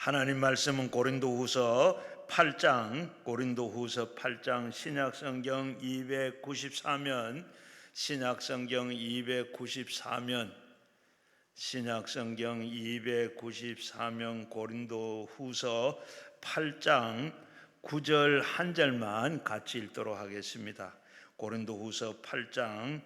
하나님 말씀은 고린도후서 8장 신약성경 294면 고린도후서 8장 9절 한 절만 같이 읽도록 하겠습니다. 고린도후서 8장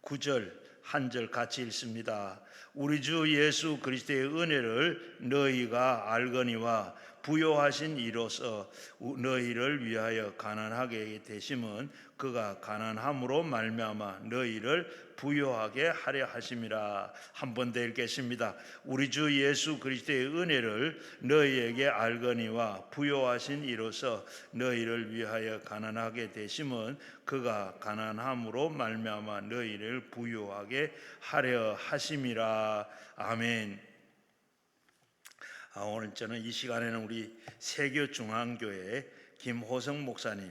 9절 한 절 같이 읽습니다. 우리 주 예수 그리스도의 은혜를 너희가 알거니와 부요하신 이로써 너희를 위하여 가난하게 되심은 그가 가난함으로 말미암아 너희를 부요하게 하려 하심이라. 한 번 더 읽겠습니다. 우리 주 예수 그리스도의 은혜를 너희에게 알거니와 부요하신 이로써 너희를 위하여 가난하게 되심은 그가 가난함으로 말미암아 너희를 부요하게 하려 하심이라. 아멘. 오늘 저는 이 시간에는 우리 세교중앙교회 김호성 목사님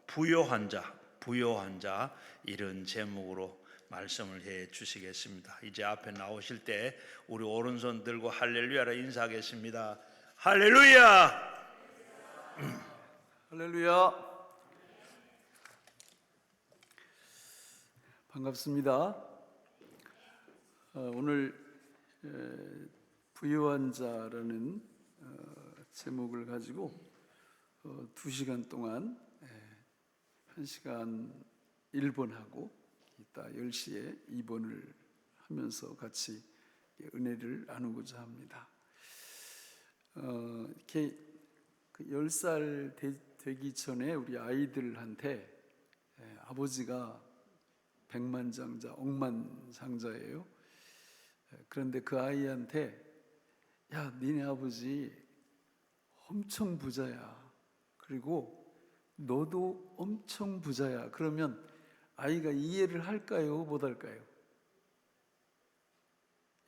부요한 자 이런 제목으로 말씀을 해 주시겠습니다. 이제 앞에 나오실 때 우리 오른손 들고 할렐루야라 인사하겠습니다. 할렐루야. 할렐루야. 반갑습니다. 오늘 부요한 자라는 제목을 가지고 2시간 동안 1시간 1번 하고 이따 10시에 2번을 하면서 같이 은혜를 나누고자 합니다. 이렇게 10살 되기 전에 우리 아이들한테 아버지가 백만장자, 억만장자예요. 그런데 그 아이한테 야, 니네 아버지 엄청 부자야. 그리고 너도 엄청 부자야. 그러면 아이가 이해를 할까요? 못 할까요?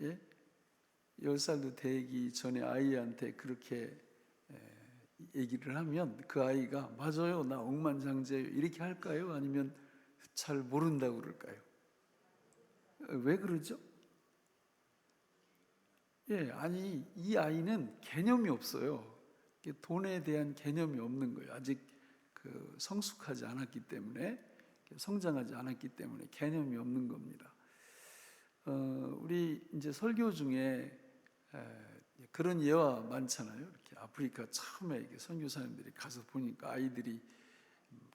예? 10살도 되기 전에 아이한테 그렇게 얘기를 하면 그 아이가 맞아요, 나 억만장자예요 이렇게 할까요? 아니면 잘 모른다고 그럴까요? 왜 그러죠? 아니 이 아이는 개념이 없어요. 돈에 대한 개념이 없는 거예요. 아직 성숙하지 않았기 때문에, 성장하지 않았기 때문에 개념이 없는 겁니다. 우리 이제 설교 중에 그런 예화 많잖아요. 이렇게 아프리카 처음에 선교사님들이 가서 보니까 아이들이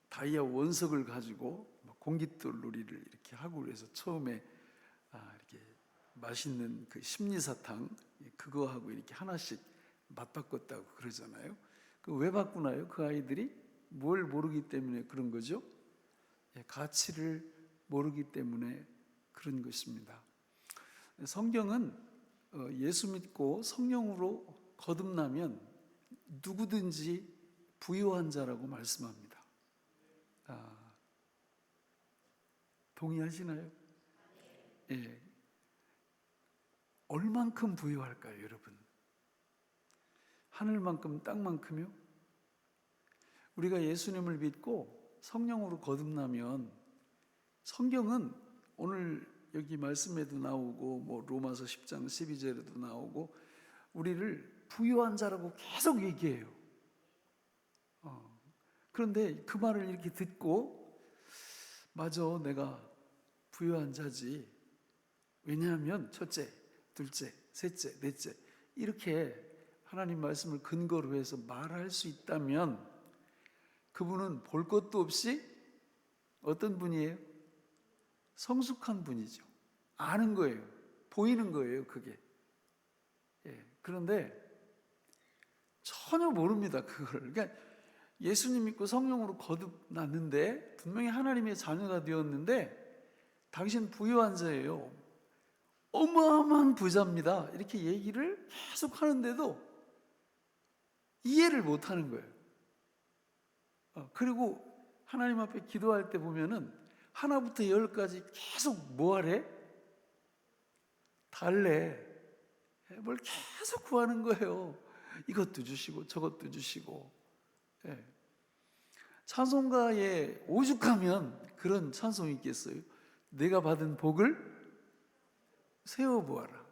다이아 원석을 가지고 공깃돌 놀이를 이렇게 하고 그래서 처음에 이렇게 맛있는 그 심리사탕 그거하고 이렇게 하나씩 맞바꿨다고 그러잖아요. 왜 바꾸나요? 그 아이들이 뭘 모르기 때문에 그런 거죠? 가치를 모르기 때문에 그런 것입니다. 성경은 예수 믿고 성령으로 거듭나면 누구든지 부요한 자라고 말씀합니다. 동의하시나요? 예. 얼만큼 부요할까요, 여러분? 하늘만큼, 땅만큼요? 우리가 예수님을 믿고 성령으로 거듭나면 성경은 오늘 여기 말씀에도 나오고 로마서 10장 12절에도 나오고 우리를 부요한 자라고 계속 얘기해요. 그런데 그 말을 이렇게 듣고 맞아, 내가 부요한 자지. 왜냐하면 첫째, 둘째, 셋째, 넷째 이렇게 하나님 말씀을 근거로 해서 말할 수 있다면 그분은 볼 것도 없이 어떤 분이에요? 성숙한 분이죠. 아는 거예요. 보이는 거예요, 그게. 그런데 전혀 모릅니다, 그걸. 그러니까 예수님 믿고 성령으로 거듭났는데 분명히 하나님의 자녀가 되었는데 당신 부요한 자예요. 어마어마한 부자입니다. 이렇게 얘기를 계속 하는데도 이해를 못 하는 거예요. 그리고 하나님 앞에 기도할 때 보면은 하나부터 10까지 계속 뭐 하래? 달래. 뭘 계속 구하는 거예요. 이것도 주시고 저것도 주시고. 찬송가에 오죽하면 그런 찬송이 있겠어요? 내가 받은 복을 세어보아라.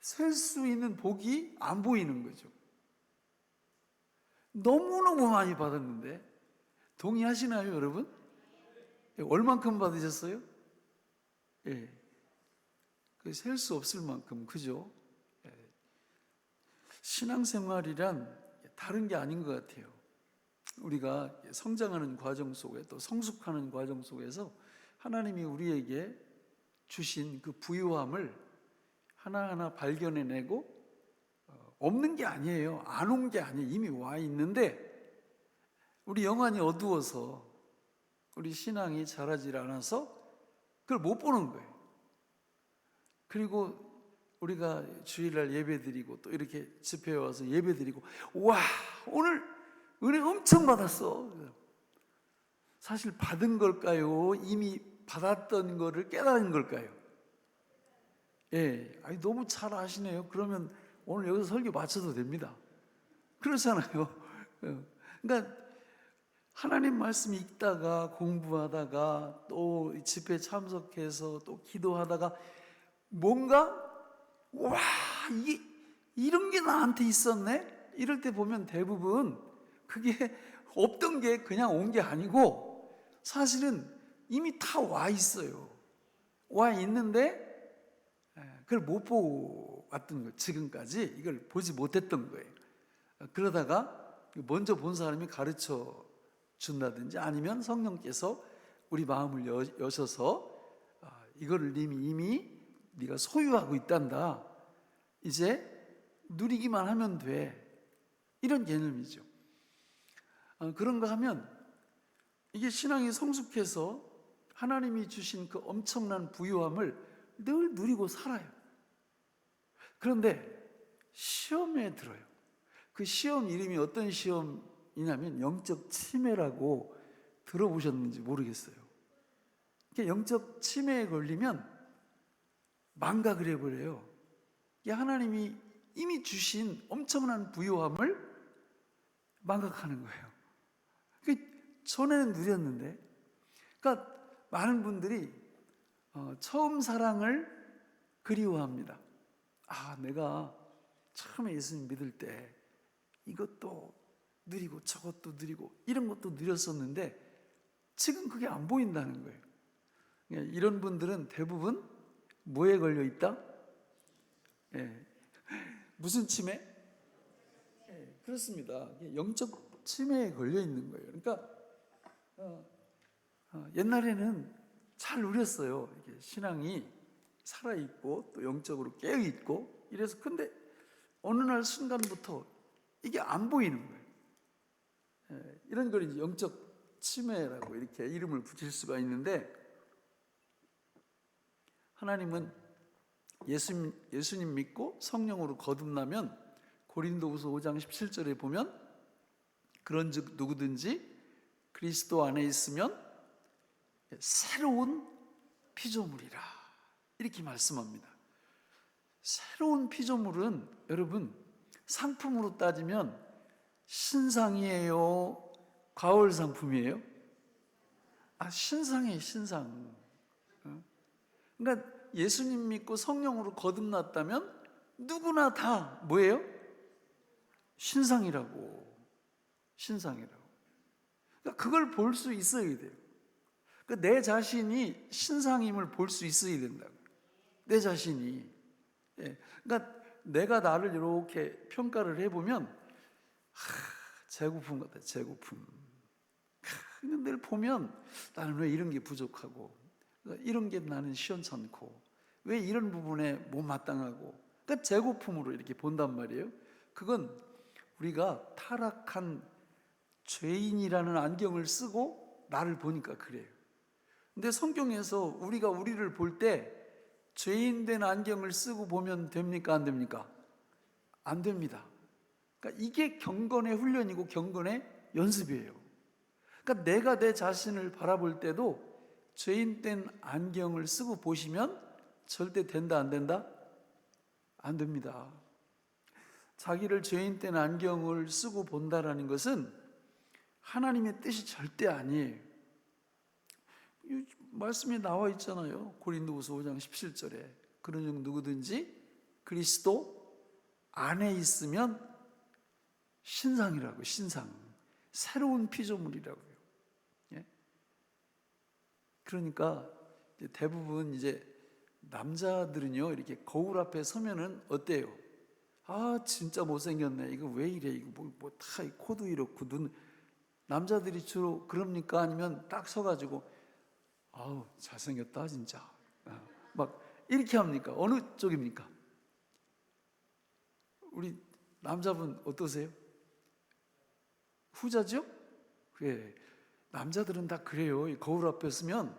셀 수 있는 복이 안 보이는 거죠. 너무너무 많이 받았는데. 동의하시나요, 여러분? 얼만큼 받으셨어요? 예. 셀 수 없을 만큼, 그죠? 예. 신앙생활이란 다른 게 아닌 것 같아요. 우리가 성장하는 과정 속에, 또 성숙하는 과정 속에서 하나님이 우리에게 주신 그 부유함을 하나하나 발견해내고, 없는 게 아니에요. 안 온 게 아니에요. 이미 와 있는데 우리 영안이 어두워서, 우리 신앙이 자라질 않아서 그걸 못 보는 거예요. 그리고 우리가 주일날 예배드리고 또 이렇게 집회에 와서 예배드리고, 와, 오늘 은혜 엄청 받았어. 사실 받은 걸까요? 이미 받았던 거를 깨달은 걸까요? 예, 아니, 너무 잘 아시네요. 그러면 오늘 여기서 설교 마쳐도 됩니다. 그렇잖아요. 그러니까 하나님 말씀 읽다가, 공부하다가, 또 집회 참석해서 또 기도하다가 뭔가, 와, 이게 이런 게 나한테 있었네? 이럴 때 보면 대부분 그게 없던 게 그냥 온 게 아니고 사실은 이미 다 와 있어요. 와 있는데 그걸 못 보고 왔던 거예요. 지금까지 이걸 보지 못했던 거예요. 그러다가 먼저 본 사람이 가르쳐 준다든지, 아니면 성령께서 우리 마음을 여셔서 이거를 이미 네가 소유하고 있단다, 이제 누리기만 하면 돼, 이런 개념이죠. 그런가 하면 이게 신앙이 성숙해서 하나님이 주신 그 엄청난 부유함을 늘 누리고 살아요. 그런데 시험에 들어요. 그 시험 이름이 어떤 시험이냐면 영적 치매라고 들어보셨는지 모르겠어요. 영적 치매에 걸리면 망각을 해버려요. 하나님이 이미 주신 엄청난 부유함을 망각하는 거예요. 전에는 누렸는데, 그러니까 많은 분들이 처음 사랑을 그리워합니다. 내가 처음에 예수님 믿을 때 이것도 누리고 저것도 누리고 이런 것도 누렸었는데 지금 그게 안 보인다는 거예요. 이런 분들은 대부분 뭐에 걸려 있다? 무슨 치매? 그렇습니다. 영적 치매에 걸려 있는 거예요. 그러니까 옛날에는 잘 누렸어요. 이렇게 신앙이 살아있고 또 영적으로 깨어있고 이래서, 근데 어느 날 순간부터 이게 안 보이는 거예요. 이런 걸 이제 영적 치매라고 이렇게 이름을 붙일 수가 있는데, 하나님은 예수님 믿고 성령으로 거듭나면 고린도후서 5장 17절에 보면, 그런즉 누구든지 그리스도 안에 있으면 새로운 피조물이라, 이렇게 말씀합니다. 새로운 피조물은 여러분 상품으로 따지면 신상이에요, 과월 상품이에요? 신상이에요, 신상. 그러니까 예수님 믿고 성령으로 거듭났다면 누구나 다 뭐예요? 신상이라고. 신상이라고. 그러니까 그걸 볼 수 있어야 돼요. 그러니까 내 자신이 신상임을 볼 수 있어야 된다고. 내 자신이. 그러니까 내가 나를 이렇게 평가를 해보면, 재고품 같아, 재고품. 근데 늘 보면 나는 왜 이런 게 부족하고, 이런 게 나는 시원찮고, 왜 이런 부분에 못마땅하고, 그러니까 재고품으로 이렇게 본단 말이에요. 그건 우리가 타락한 죄인이라는 안경을 쓰고 나를 보니까 그래요. 근데 성경에서 우리가 우리를 볼 때 죄인된 안경을 쓰고 보면 됩니까? 안 됩니까? 안 됩니다. 그러니까 이게 경건의 훈련이고 경건의 연습이에요. 그러니까 내가 내 자신을 바라볼 때도 죄인된 안경을 쓰고 보시면 절대 된다, 안 된다? 안 됩니다. 자기를 죄인된 안경을 쓰고 본다라는 것은 하나님의 뜻이 절대 아니에요. 말씀에 나와 있잖아요. 고린도후서 5장 17절에 그러즉 누구든지 그리스도 안에 있으면 신상이라고, 신상. 새로운 피조물이라고요. 예? 그러니까 대부분 이제 남자들은요, 이렇게 거울 앞에 서면은 어때요? 아, 진짜 못생겼네. 이거 왜 이래? 이거 다 코도 이렇고 남자들이 주로 그럽니까? 아니면 딱 서가지고 아우 잘생겼다 진짜. 막 이렇게 합니까? 어느 쪽입니까? 우리 남자분 어떠세요? 후자죠? 그래. 남자들은 다 그래요. 이 거울 앞에 서면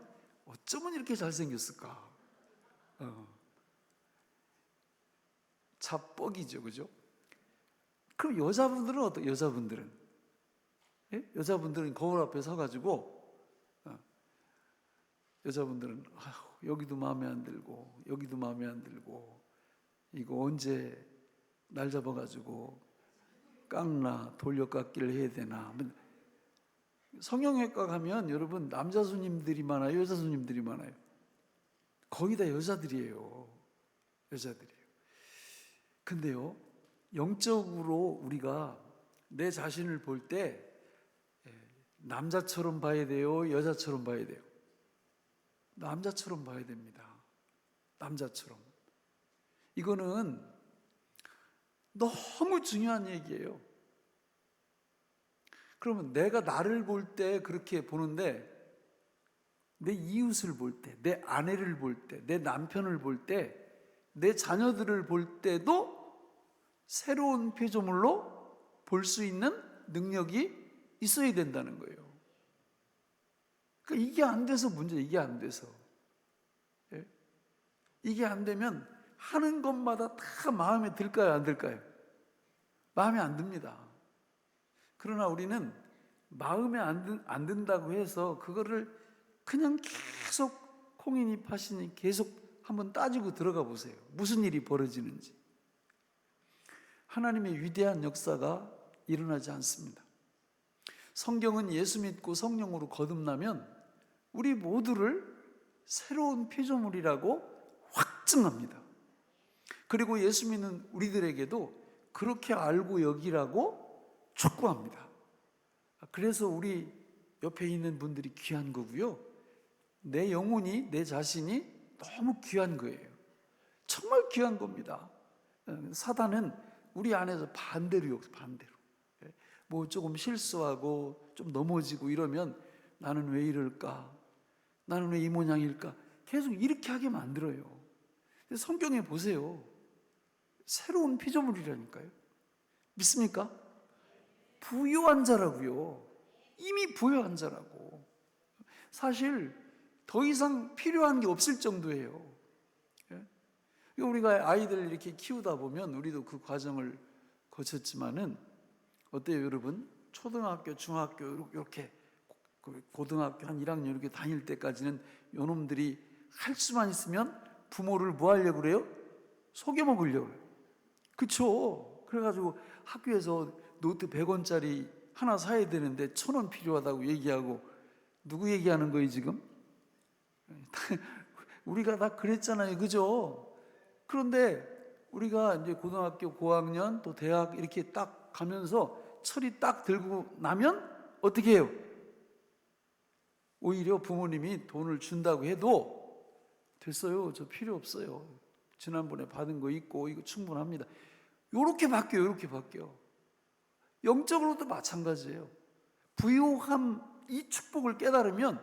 어쩌면 이렇게 잘생겼을까? 자뻑이죠, 그죠? 그럼 여자분들은 어떠? 여자분들은 예? 여자분들은 거울 앞에 서가지고 여자분들은 여기도 마음에 안 들고 여기도 마음에 안 들고 이거 언제 날 잡아가지고 깎나 돌려깎기를 해야 되나. 성형외과 가면 여러분 남자 손님들이 많아요, 여자 손님들이 많아요? 거의 다 여자들이에요. 여자들이에요. 근데요, 영적으로 우리가 내 자신을 볼 때 남자처럼 봐야 돼요, 여자처럼 봐야 돼요? 남자처럼 봐야 됩니다. 남자처럼. 이거는 너무 중요한 얘기예요. 그러면 내가 나를 볼 때 그렇게 보는데 내 이웃을 볼 때, 내 아내를 볼 때, 내 남편을 볼 때, 내 자녀들을 볼 때도 새로운 피조물로 볼 수 있는 능력이 있어야 된다는 거예요. 그러니까 이게 안 돼서 문제예요. 이게 안 돼서. 예? 이게 안 되면 하는 것마다 다 마음에 들까요? 안 들까요? 마음에 안 듭니다. 그러나 우리는 마음에 안 든다고 해서 그거를 그냥 계속 콩이니 파시니 계속 한번 따지고 들어가 보세요. 무슨 일이 벌어지는지. 하나님의 위대한 역사가 일어나지 않습니다. 성경은 예수 믿고 성령으로 거듭나면 우리 모두를 새로운 피조물이라고 확증합니다. 그리고 예수 믿는 우리들에게도 그렇게 알고 여기라고 촉구합니다. 그래서 우리 옆에 있는 분들이 귀한 거고요. 내 영혼이, 내 자신이 너무 귀한 거예요. 정말 귀한 겁니다. 사단은 우리 안에서 반대로요, 반대로. 뭐 조금 실수하고 좀 넘어지고 이러면 나는 왜 이럴까? 나는 왜 이 모양일까? 계속 이렇게 하게 만들어요. 성경에 보세요. 새로운 피조물이라니까요. 믿습니까? 부요한 자라고요. 이미 부요한 자라고. 사실 더 이상 필요한 게 없을 정도예요. 우리가 아이들 이렇게 키우다 보면 우리도 그 과정을 거쳤지만은 어때요, 여러분? 초등학교, 중학교 이렇게 고등학교 한 1학년 이렇게 다닐 때까지는 요놈들이 할 수만 있으면 부모를 뭐 하려고 그래요? 속여 먹으려고 그래요. 그쵸? 그래가지고 학교에서 노트 100원짜리 하나 사야 되는데 1,000원 필요하다고 얘기하고, 누구 얘기하는 거예요 지금? 우리가 다 그랬잖아요, 그죠? 그런데 우리가 이제 고등학교 고학년 또 대학 이렇게 딱 가면서 철이 딱 들고 나면 어떻게 해요? 오히려 부모님이 돈을 준다고 해도 됐어요, 저 필요 없어요, 지난번에 받은 거 있고 이거 충분합니다. 요렇게 바뀌어요. 이렇게 바뀌어. 영적으로도 마찬가지예요. 부요함, 이 축복을 깨달으면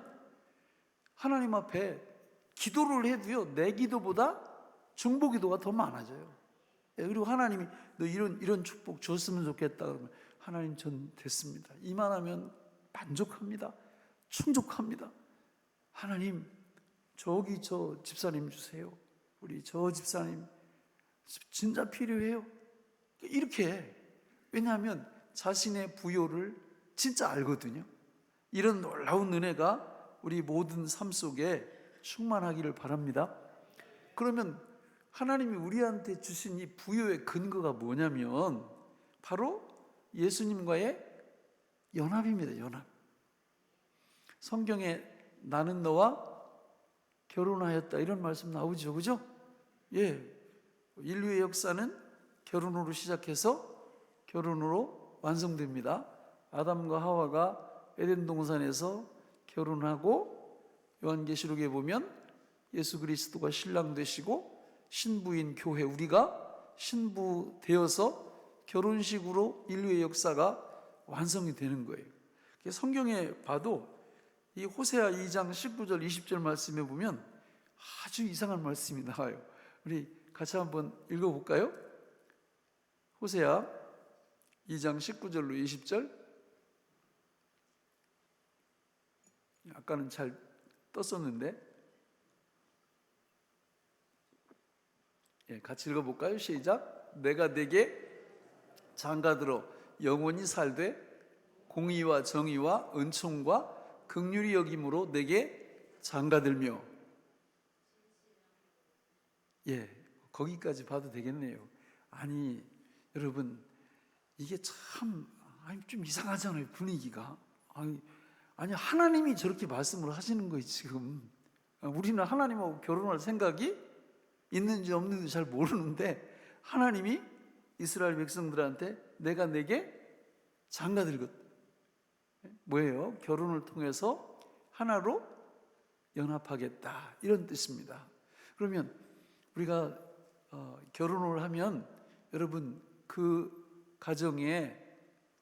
하나님 앞에 기도를 해도요, 내 기도보다 중보 기도가 더 많아져요. 그리고 하나님이 너 이런 축복 줬으면 좋겠다 그러면 하나님 전 됐습니다. 이만하면 만족합니다. 충족합니다. 하나님 저기 저 집사님 주세요. 우리 저 집사님 진짜 필요해요. 이렇게. 왜냐하면 자신의 부요를 진짜 알거든요. 이런 놀라운 은혜가 우리 모든 삶 속에 충만하기를 바랍니다. 그러면 하나님이 우리한테 주신 이 부요의 근거가 뭐냐면 바로 예수님과의 연합입니다. 연합. 성경에 나는 너와 결혼하였다 이런 말씀 나오죠, 그죠? 예, 인류의 역사는 결혼으로 시작해서 결혼으로 완성됩니다. 아담과 하와가 에덴 동산에서 결혼하고 요한계시록에 보면 예수 그리스도가 신랑 되시고 신부인 교회, 우리가 신부 되어서 결혼식으로 인류의 역사가 완성이 되는 거예요. 성경에 봐도 이 호세아 2장 19절 20절 말씀에 보면 아주 이상한 말씀이 나와요. 우리 같이 한번 읽어볼까요? 호세아 2장 19절로 20절. 아까는 잘 떴었는데 같이 읽어볼까요? 시작. 내가 네게 장가들어 영원히 살되 공의와 정의와 은총과 긍휼히 여김으로 내게 장가들며. 거기까지 봐도 되겠네요. 아니 여러분, 이게 참 좀 이상하잖아요, 분위기가. 아니 하나님이 저렇게 말씀을 하시는 거예요 지금. 우리는 하나님하고 결혼할 생각이 있는지 없는지 잘 모르는데 하나님이 이스라엘 백성들한테 내가 내게 장가들거든. 뭐예요? 결혼을 통해서 하나로 연합하겠다, 이런 뜻입니다. 그러면 우리가 결혼을 하면 여러분, 그 가정의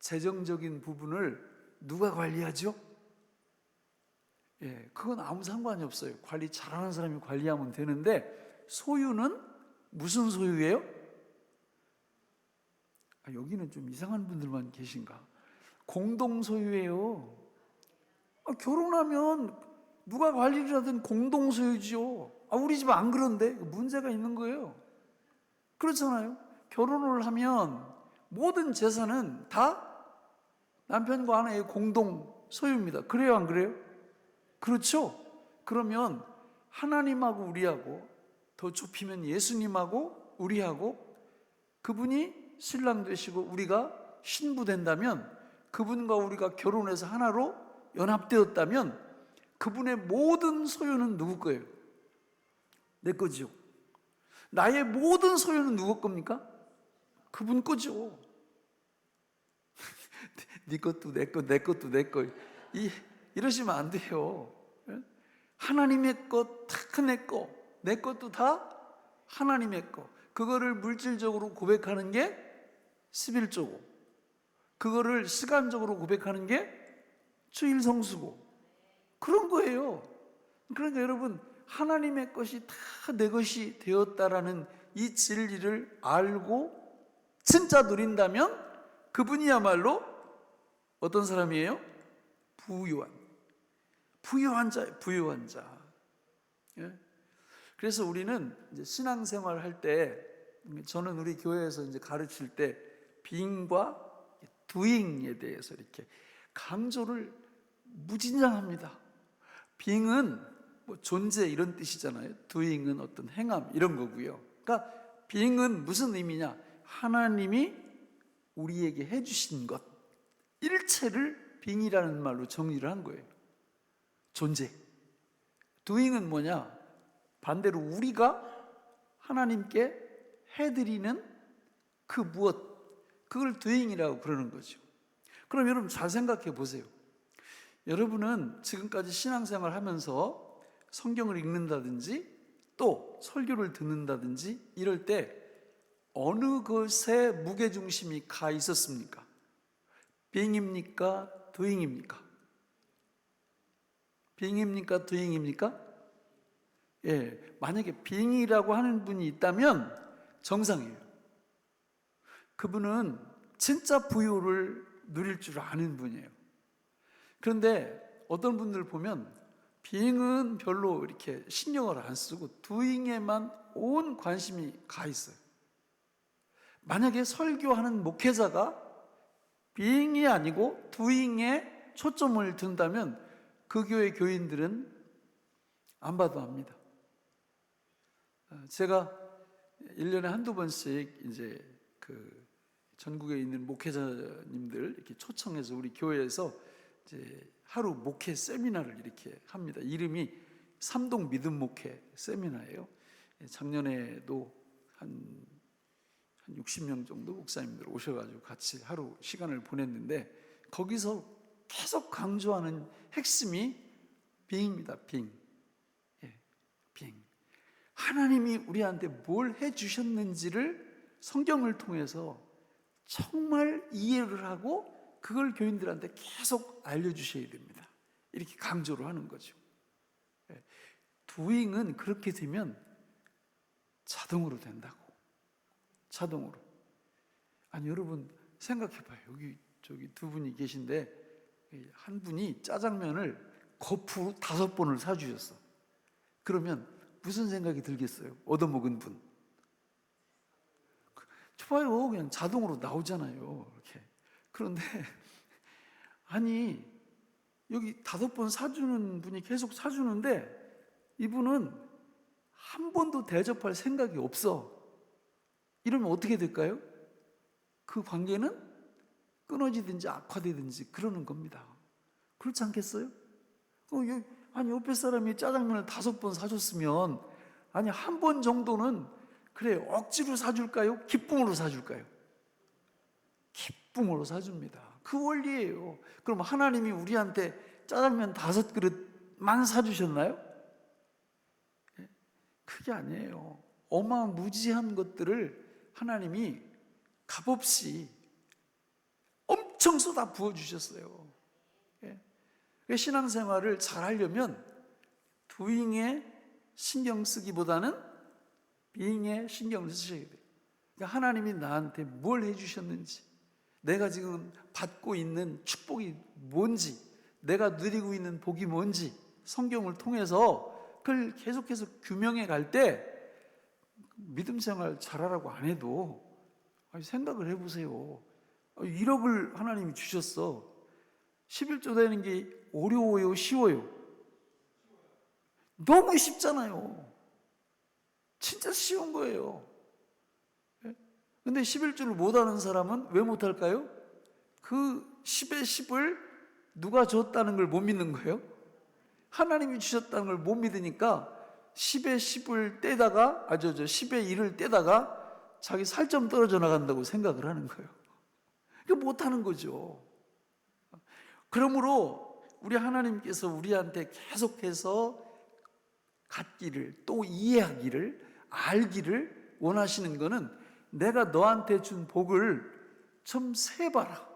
재정적인 부분을 누가 관리하죠? 그건 아무 상관이 없어요. 관리 잘하는 사람이 관리하면 되는데, 소유는 무슨 소유예요? 여기는 좀 이상한 분들만 계신가? 공동 소유예요. 결혼하면 누가 관리를 하든 공동 소유지요. 우리 집 안 그런데? 문제가 있는 거예요. 그렇잖아요. 결혼을 하면 모든 재산은 다 남편과 아내의 공동 소유입니다. 그래요, 안 그래요? 그렇죠? 그러면 하나님하고 우리하고, 더 좁히면 예수님하고 우리하고, 그분이 신랑 되시고 우리가 신부 된다면, 그분과 우리가 결혼해서 하나로 연합되었다면 그분의 모든 소유는 누구 거예요? 내 거죠. 나의 모든 소유는 누구 겁니까? 그분 거죠. 네 것도 내 거, 내 것도 내 거, 이러시면 안 돼요. 하나님의 것 다 내 거, 내 것도 다 하나님의 거. 그거를 물질적으로 고백하는 게 11조고, 그거를 시간적으로 고백하는 게 주일성수고, 그런 거예요. 그러니까 여러분, 하나님의 것이 다 내 것이 되었다라는 이 진리를 알고 진짜 누린다면 그분이야말로 어떤 사람이에요? 부유한 자예요. 부유한 자. 그래서 우리는 이제 신앙생활 할 때, 저는 우리 교회에서 이제 가르칠 때 빙과 두잉에 대해서 이렇게 강조를 무진장합니다. 빙은 뭐 존재 이런 뜻이잖아요. 두잉은 어떤 행함 이런 거고요. 그러니까 빙은 무슨 의미냐? 하나님이 우리에게 해주신 것 일체를 빙이라는 말로 정리를 한 거예요. 존재. 두잉은 뭐냐? 반대로 우리가 하나님께 해드리는 그 무엇, 그걸 두잉이라고 그러는 거죠. 그럼 여러분 잘 생각해 보세요. 여러분은 지금까지 신앙생활 하면서 성경을 읽는다든지 또 설교를 듣는다든지 이럴 때 어느 것에 무게중심이 가 있었습니까? 빙입니까? 두잉입니까? 빙입니까? 두잉입니까? 만약에 빙이라고 하는 분이 있다면 정상이에요. 그분은 진짜 부유를 누릴 줄 아는 분이에요. 그런데 어떤 분들 보면 빙은 별로 이렇게 신경을 안 쓰고 두잉에만 온 관심이 가 있어요. 만약에 설교하는 목회자가 빙이 아니고 두잉에 초점을 둔다면 그 교회 교인들은 안 봐도 압니다. 제가 1년에 한두 번씩 이제 그 전국에 있는 목회자님들 이렇게 초청해서 우리 교회에서 이제 하루 목회 세미나를 이렇게 합니다. 이름이 삼동 믿음 목회 세미나예요. 작년에도 한 60명 정도 목사님들 오셔가지고 같이 하루 시간을 보냈는데 거기서 계속 강조하는 핵심이 being입니다. being. being. 하나님이 우리한테 뭘 해주셨는지를 성경을 통해서 정말 이해를 하고 그걸 교인들한테 계속 알려주셔야 됩니다. 이렇게 강조를 하는 거죠. doing은 그렇게 되면 자동으로 된다고. 자동으로. 아니 여러분 생각해봐요. 저기 두 분이 계신데 한 분이 짜장면을 거푸 5번을 사주셨어. 그러면 무슨 생각이 들겠어요? 얻어먹은 분. 좋아요. 그냥 자동으로 나오잖아요. 이렇게. 그런데 아니 여기 5번 사주는 분이 계속 사주는데 이분은 한 번도 대접할 생각이 없어. 이러면 어떻게 될까요? 그 관계는 끊어지든지 악화되든지 그러는 겁니다. 그렇지 않겠어요? 아니 옆에 사람이 짜장면을 5번 사줬으면 아니 한 번 정도는 그래 억지로 사줄까요? 기쁨으로 사줄까요? 기쁨으로 사줍니다. 그 원리예요. 그럼 하나님이 우리한테 짜장면 5그릇만 사주셨나요? 그게 아니에요. 어마무지한 것들을 하나님이 값없이 엄청 쏟아 부어주셨어요. 신앙생활을 잘 하려면 doing에 신경 쓰기보다는 being에 신경을 쓰셔야 돼요. 그러니까 하나님이 나한테 뭘 해주셨는지, 내가 지금 받고 있는 축복이 뭔지, 내가 누리고 있는 복이 뭔지 성경을 통해서 그걸 계속해서 규명해 갈 때 믿음 생활 잘하라고 안 해도 생각을 해보세요. 1억을 하나님이 주셨어. 11조 되는 게 어려워요? 쉬워요? 너무 쉽잖아요. 진짜 쉬운 거예요. 근데 11조를 못하는 사람은 왜 못할까요? 그 10의 10을 누가 줬다는 걸 못 믿는 거예요. 하나님이 주셨다는 걸 못 믿으니까 10의 10을 떼다가 10의 1을 떼다가 자기 살점 떨어져 나간다고 생각을 하는 거예요. 이거 못하는 거죠. 그러므로 우리 하나님께서 우리한테 계속해서 갖기를 또 이해하기를 알기를 원하시는 것은 내가 너한테 준 복을 좀 세봐라.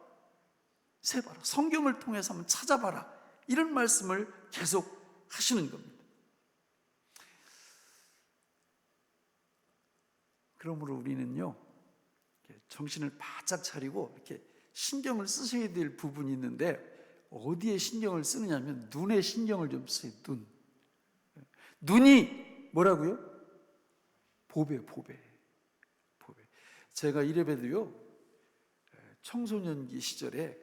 성경을 통해서 한번 찾아봐라. 이런 말씀을 계속 하시는 겁니다. 그러므로 우리는요, 정신을 바짝 차리고 이렇게 신경을 쓰셔야 될 부분이 있는데 어디에 신경을 쓰느냐면 눈에 신경을 좀 쓰세요. 눈이 뭐라고요? 보배. 제가 이래봬도요, 청소년기 시절에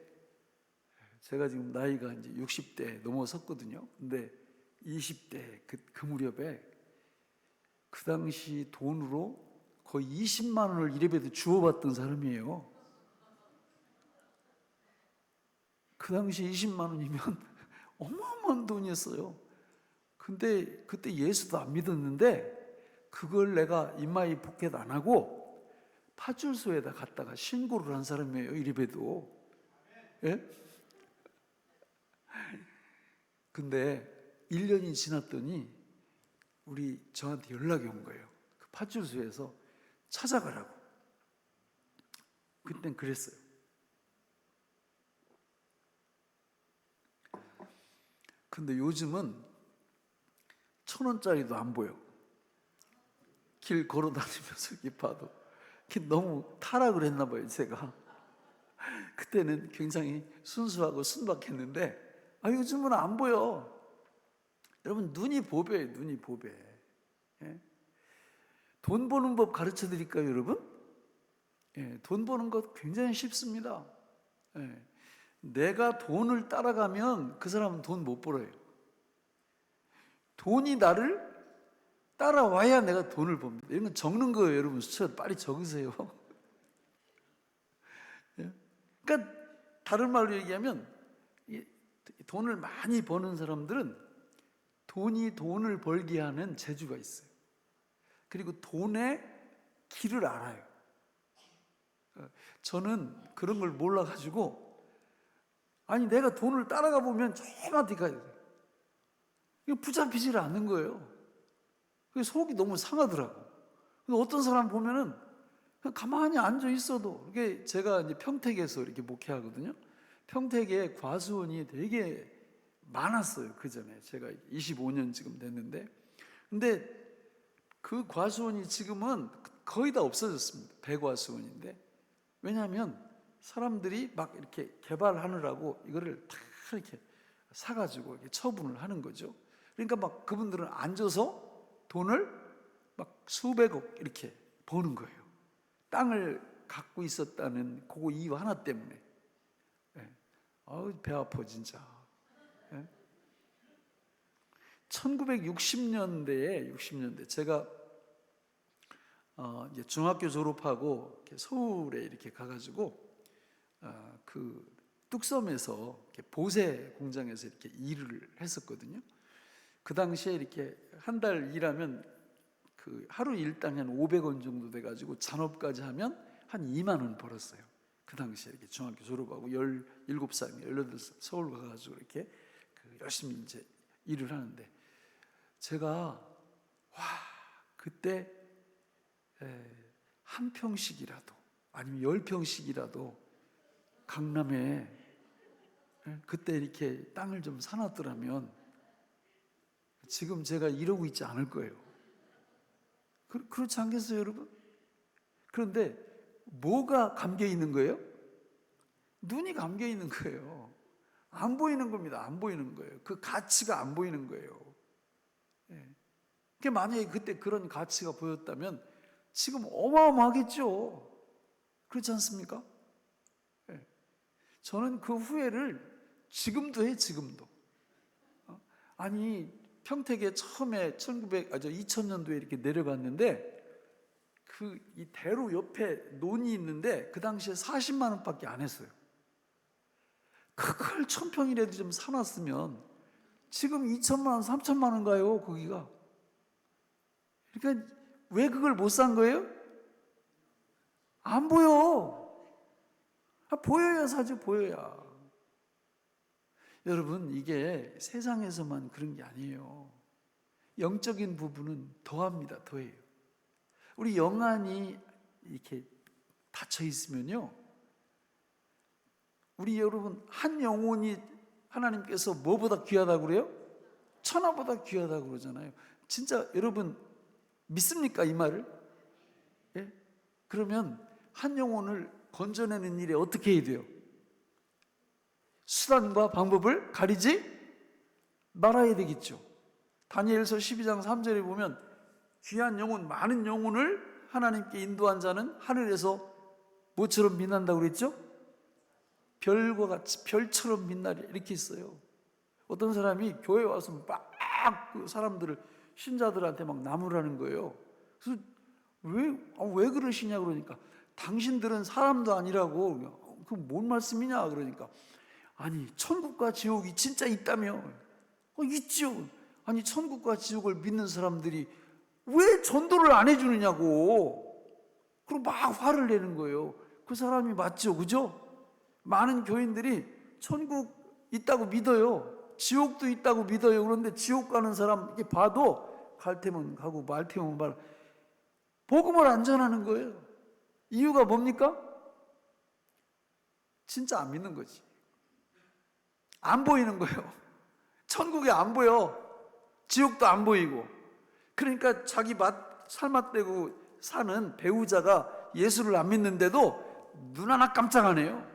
제가 지금 나이가 이제 60대 넘어섰거든요. 근데 20대 그 무렵에 그 당시 돈으로 거의 20만 원을 이래봬도 주워봤던 사람이에요. 그 당시 20만 원이면 어마어마한 돈이었어요. 근데 그때 예수도 안 믿었는데 그걸 내가 인마이 포켓 안 하고 파출소에다 갔다가 신고를 한 사람이에요. 이래봬도. 예? 근데 1년이 지났더니 저한테 연락이 온 거예요. 그 파출소에서 찾아가라고. 그땐 그랬어요. 근데 요즘은 1,000원짜리도 안 보여. 길 걸어 다니면서 이렇게 봐도. 너무 타락을 했나 봐요, 제가. 그때는 굉장히 순수하고 순박했는데 요즘은 안 보여. 여러분, 눈이 보배예요. 눈이 보배. 예? 돈 버는 법 가르쳐 드릴까요, 여러분? 예, 돈 버는 것 굉장히 쉽습니다. 예. 내가 돈을 따라가면 그 사람은 돈 못 벌어요. 돈이 나를 따라와야 내가 돈을 법니다. 이런 건 적는 거예요, 여러분. 수차 빨리 적으세요. 예? 그러니까 다른 말로 얘기하면 돈을 많이 버는 사람들은 돈이 돈을 벌게 하는 재주가 있어요. 그리고 돈에 길을 알아요. 저는 그런 걸 몰라가지고, 아니 내가 돈을 따라가 보면 저한테 가야 돼요. 이거 붙잡히지를 않는 거예요. 그래서 속이 너무 상하더라고. 근데 어떤 사람 보면은 그냥 가만히 앉아 있어도, 이게 제가 이제 평택에서 이렇게 목회하거든요. 평택에 과수원이 되게 많았어요. 그 전에 제가 25년 지금 됐는데, 근데 그 과수원이 지금은 거의 다 없어졌습니다. 배과수원인데, 왜냐하면 사람들이 막 이렇게 개발하느라고 이거를 다 이렇게 사가지고 이렇게 처분을 하는 거죠. 그러니까 막 그분들은 앉아서 돈을 막 수백억 이렇게 버는 거예요. 땅을 갖고 있었다는 그거 이유 하나 때문에. 예. 아우 배 아파 진짜. 예. 1960년대 제가 이제 중학교 졸업하고 이렇게 서울에 이렇게 가가지고 그 뚝섬에서 이렇게 보세 공장에서 이렇게 일을 했었거든요. 그 당시에 이렇게 한 달 일하면 그 하루 일당이 한 500원 정도 돼가지고 잔업까지 하면 한 2만 원 벌었어요. 그 당시에 이렇게 중학교 졸업하고 17살, 18살 서울 가가지고 이렇게 열심히 이제 일을 하는데, 제가 그때 한 평씩이라도 아니면 10평씩이라도 강남에 그때 이렇게 땅을 좀 사놨더라면 지금 제가 이러고 있지 않을 거예요. 그렇지 않겠어요, 여러분? 그런데 뭐가 감겨 있는 거예요? 눈이 감겨 있는 거예요. 안 보이는 겁니다. 안 보이는 거예요. 그 가치가 안 보이는 거예요. 그 만약에 그때 그런 가치가 보였다면 지금 어마어마하겠죠. 그렇지 않습니까? 저는 그 후회를 지금도 해요. 지금도. 아니 평택에 처음에 2000년도에 이렇게 내려갔는데, 이 대로 옆에 논이 있는데 그 당시에 40만 원밖에 안 했어요. 그걸 1000평이라도 좀 사놨으면 지금 2천만 원, 3천만 원 가요, 거기가. 그러니까 왜 그걸 못 산 거예요? 안 보여. 보여야 사죠, 보여야. 여러분, 이게 세상에서만 그런 게 아니에요. 영적인 부분은 더합니다, 더해요. 우리 영안이 이렇게 닫혀 있으면요, 우리 여러분 한 영혼이 하나님께서 뭐보다 귀하다고 그래요? 천하보다 귀하다고 그러잖아요. 진짜 여러분 믿습니까, 이 말을? 예? 그러면 한 영혼을 건져내는 일에 어떻게 해야 돼요? 수단과 방법을 가리지 말아야 되겠죠. 다니엘서 12장 3절에 보면 귀한 영혼, 많은 영혼을 하나님께 인도한 자는 하늘에서 뭐처럼 빛난다고 그랬죠? 별과 같이, 별처럼 빛나리, 이렇게 있어요. 어떤 사람이 교회 와서 막 그 사람들을, 신자들한테 막 나무라는 거예요. 그래서 왜 그러시냐 그러니까, 당신들은 사람도 아니라고. 그 뭔 말씀이냐 그러니까, 아니 천국과 지옥이 진짜 있다며. 있죠. 아니 천국과 지옥을 믿는 사람들이 왜 전도를 안 해주느냐고. 그리고 막 화를 내는 거예요. 그 사람이 맞죠, 그죠? 많은 교인들이 천국 있다고 믿어요. 지옥도 있다고 믿어요. 그런데 지옥 가는 사람 이렇게 봐도 갈 테면 가고 말 테면 말, 복음을 안 전하는 거예요. 이유가 뭡니까? 진짜 안 믿는 거지. 안 보이는 거예요. 천국이 안 보여. 지옥도 안 보이고. 그러니까 자기 살맛대고 사는 배우자가 예수를 안 믿는데도 눈 하나 깜짝 안 해요.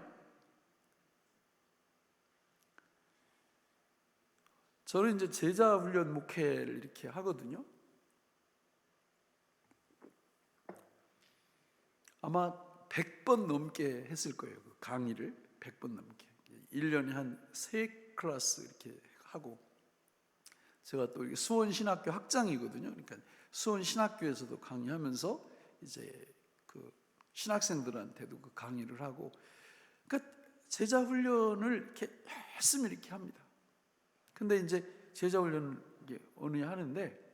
저는 이제 제자 훈련 목회를 이렇게 하거든요. 아마 100번 넘게 했을 거예요. 그 강의를 100번 넘게. 1년에 한 3클래스 이렇게 하고, 제가 또 수원 신학교 학장이거든요. 그러니까 수원 신학교에서도 강의하면서 이제 그 신학생들한테도 그 강의를 하고, 그러니까 제자 훈련을 이렇게 열심히 이렇게 합니다. 근데 이제 제자 훈련을 어느 하는데,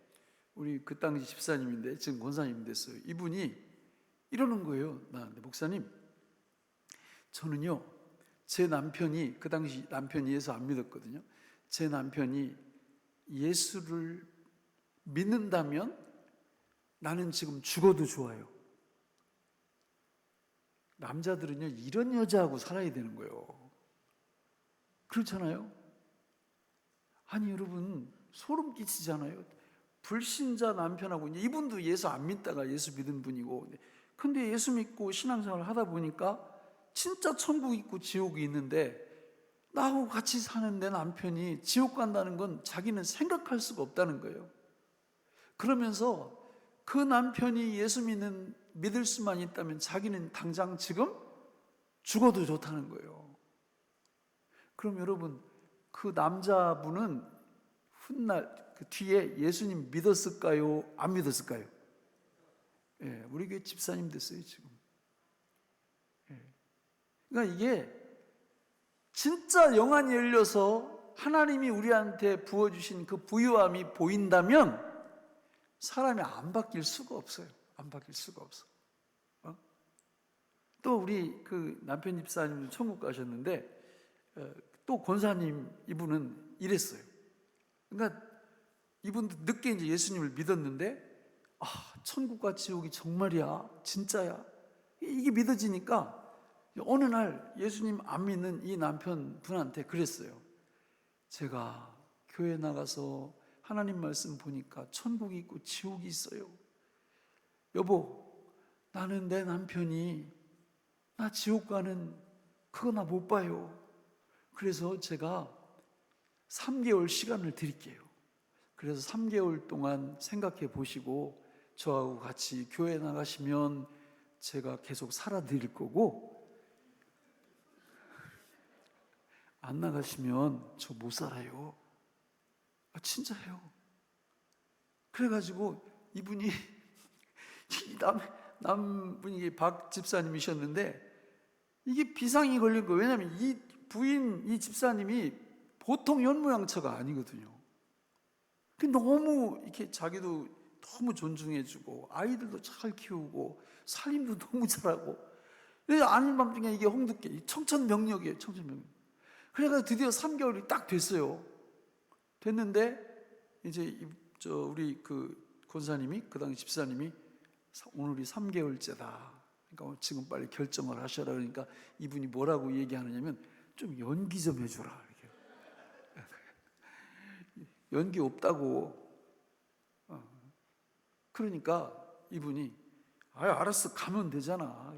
우리 그 당시 집사님인데 지금 권사님 됐어요. 이분이 이러는 거예요. 나한테 목사님, 저는요 제 남편이 그 당시 남편이 예수 안 믿었거든요. 제 남편이 예수를 믿는다면 나는 지금 죽어도 좋아요. 남자들은요 이런 여자하고 살아야 되는 거예요. 그렇잖아요? 아니 여러분 소름 끼치잖아요. 불신자 남편하고 이분도 예수 안 믿다가 예수 믿은 분이고, 근데 예수 믿고 신앙생활을 하다 보니까 진짜 천국 있고 지옥이 있는데 나하고 같이 사는 내 남편이 지옥 간다는 건 자기는 생각할 수가 없다는 거예요. 그러면서 그 남편이 예수 믿을 수만 있다면 자기는 당장 지금 죽어도 좋다는 거예요. 그럼 여러분 그 남자분은 훗날 그 뒤에 예수님 믿었을까요? 안 믿었을까요? 예, 우리 교회 집사님 됐어요 지금. 예. 그러니까 이게 진짜 영안이 열려서 하나님이 우리한테 부어주신 그 부유함이 보인다면 사람이 안 바뀔 수가 없어요. 안 바뀔 수가 없어. 또 우리 그 남편 집사님 천국 가셨는데 또 권사님 이분은 이랬어요. 그러니까 이분도 늦게 이제 예수님을 믿었는데 천국과 지옥이 정말이야, 진짜야, 이게 믿어지니까 어느 날 예수님 안 믿는 이 남편분한테 그랬어요. 제가 교회 나가서 하나님 말씀 보니까 천국이 있고 지옥이 있어요. 여보, 나는 내 남편이 나 지옥 가는 그거 나 못 봐요. 그래서 제가 3개월 시간을 드릴게요. 그래서 3개월 동안 생각해 보시고 저하고 같이 교회 나가시면 제가 계속 살아드릴 거고, 안 나가시면 저 못 살아요. 진짜예요. 그래가지고 이분이 남분이 박 집사님이셨는데 이게 비상이 걸린 거예요. 왜냐하면 이 부인 이 집사님이 보통 연모양처가 아니거든요. 너무 이렇게 자기도 너무 존중해주고 아이들도 잘 키우고 살림도 너무 잘하고, 아닌 밤중에 이게 홍두깨 청천벽력이에요. 청천벽력. 그래서 드디어 3개월이 딱 됐어요. 됐는데 이제 우리 그 권사님이 그 당시 집사님이 오늘이 3개월째다. 그러니까 지금 빨리 결정을 하셔라. 그러니까 이분이 뭐라고 얘기하느냐면 좀 연기 좀 해줘라. 연기 없다고. 그러니까 이분이 알았어, 가면 되잖아.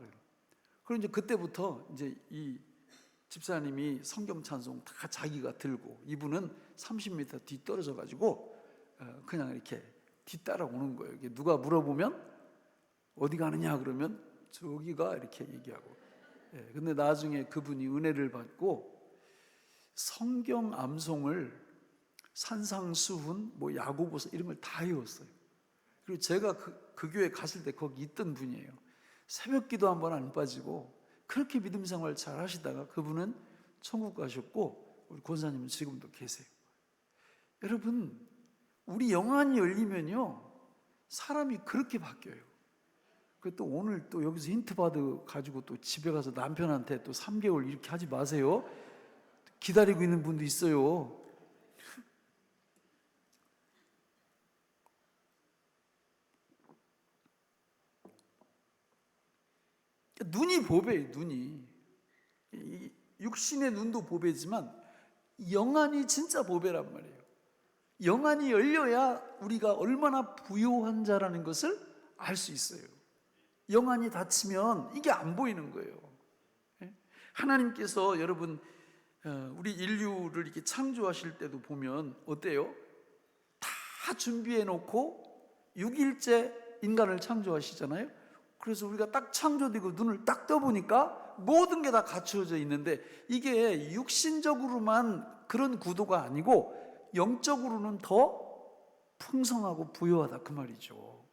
그럼 이제 그때부터 이제 이 집사님이 성경 찬송 다 자기가 들고, 이분은 30m 뒤 떨어져 가지고 그냥 이렇게 뒤따라오는 거예요. 누가 물어보면 어디 가느냐 그러면 저기가 이렇게 얘기하고. 근데 나중에 그분이 은혜를 받고 성경 암송을 산상수훈, 야고보서 이런 걸 다 외웠어요. 그리고 제가 그 교회 갔을 때 거기 있던 분이에요. 새벽 기도 한 번 안 빠지고 그렇게 믿음 생활 잘 하시다가 그분은 천국 가셨고 우리 권사님은 지금도 계세요. 여러분, 우리 영안이 열리면요 사람이 그렇게 바뀌어요. 또 오늘 또 여기서 힌트 받아 가지고 또 집에 가서 남편한테 또 3개월 이렇게 하지 마세요. 기다리고 있는 분도 있어요. 눈이 보배예요. 눈이 육신의 눈도 보배지만 영안이 진짜 보배란 말이에요. 영안이 열려야 우리가 얼마나 부유한 자라는 것을 알 수 있어요. 영안이 닫히면 이게 안 보이는 거예요. 하나님께서 여러분 우리 인류를 이렇게 창조하실 때도 보면 어때요? 다 준비해 놓고 6일째 인간을 창조하시잖아요. 그래서 우리가 딱 창조되고 눈을 딱 떠보니까 모든 게 다 갖추어져 있는데 이게 육신적으로만 그런 구도가 아니고 영적으로는 더 풍성하고 부유하다 그 말이죠.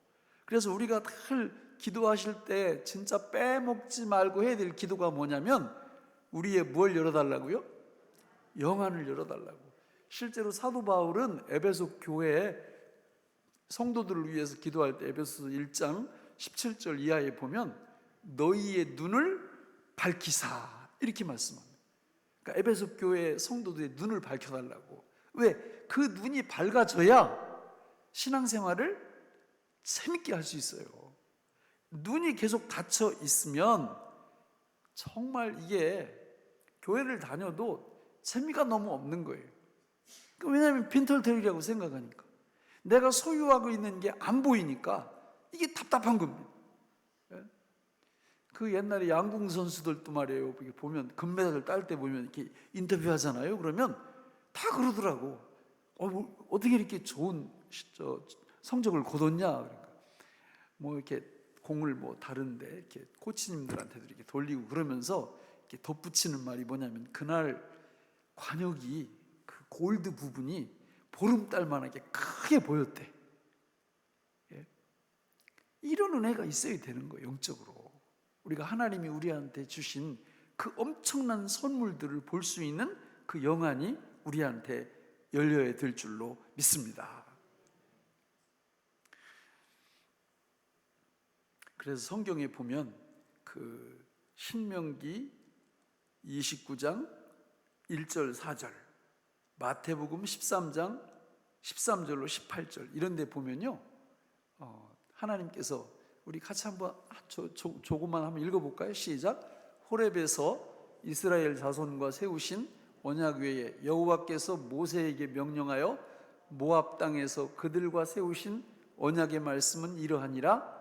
그래서 우리가 늘 기도하실 때 진짜 빼먹지 말고 해야 될 기도가 뭐냐면 우리의 뭘 열어달라고요? 영안을 열어달라고. 실제로 사도 바울은 에베소 교회에 성도들을 위해서 기도할 때 에베소 1장 17절 이하에 보면 너희의 눈을 밝히사, 이렇게 말씀합니다. 그러니까 에베소 교회 성도들의 눈을 밝혀달라고. 왜? 그 눈이 밝아져야 신앙생활을 재밌게 할 수 있어요. 눈이 계속 닫혀 있으면 정말 이게 교회를 다녀도 재미가 너무 없는 거예요. 왜냐하면 빈털터리라고 생각하니까, 내가 소유하고 있는 게 안 보이니까 이게 답답한 겁니다. 그 옛날에 양궁 선수들도 말이에요, 보면 금메달을 딸 때 보면 이렇게 인터뷰하잖아요. 그러면 다 그러더라고. 어떻게 이렇게 좋은 성적을 거뒀냐. 그러니까 뭐 이렇게 공을 뭐 다른데 이렇게 코치님들한테도 이렇게 돌리고 그러면서 이렇게 덧붙이는 말이 뭐냐면, 그날 관역이 그 골드 부분이 보름달만하게 크게 보였대. 예? 이런 은혜가 있어야 되는 거예요. 영적으로 우리가 하나님이 우리한테 주신 그 엄청난 선물들을 볼 수 있는 그 영안이 우리한테 열려야 될 줄로 믿습니다. 그래서 성경에 보면 그 신명기 29장 1절 4절, 마태복음 13장 13절로 18절 이런 데 보면요, 하나님께서, 우리 같이 한번 조금만 한번 읽어볼까요? 시작. 호렙에서 이스라엘 자손과 세우신 언약 외에 여호와께서 모세에게 명령하여 모압 땅에서 그들과 세우신 언약의 말씀은 이러하니라.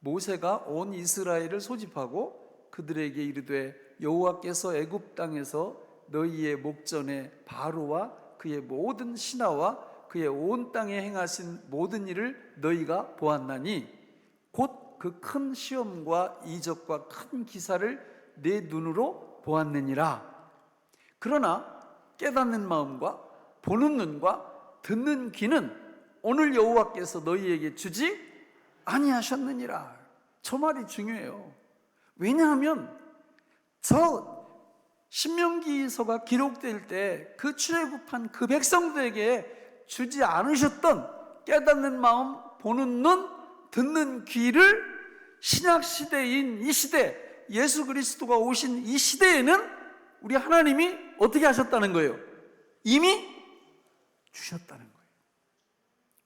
모세가 온 이스라엘을 소집하고 그들에게 이르되, 여호와께서 애굽 땅에서 너희의 목전에 바로와 그의 모든 신하와 그의 온 땅에 행하신 모든 일을 너희가 보았나니 곧 그 큰 시험과 이적과 큰 기사를 내 눈으로 보았느니라. 그러나 깨닫는 마음과 보는 눈과 듣는 귀는 오늘 여호와께서 너희에게 주지 아니하셨느니라. 저 말이 중요해요. 왜냐하면 저 신명기서가 기록될 때 그 출애굽한 그 백성들에게 주지 않으셨던 깨닫는 마음, 보는 눈, 듣는 귀를 신약 시대인 이 시대, 예수 그리스도가 오신 이 시대에는 우리 하나님이 어떻게 하셨다는 거예요? 이미 주셨다는 거예요.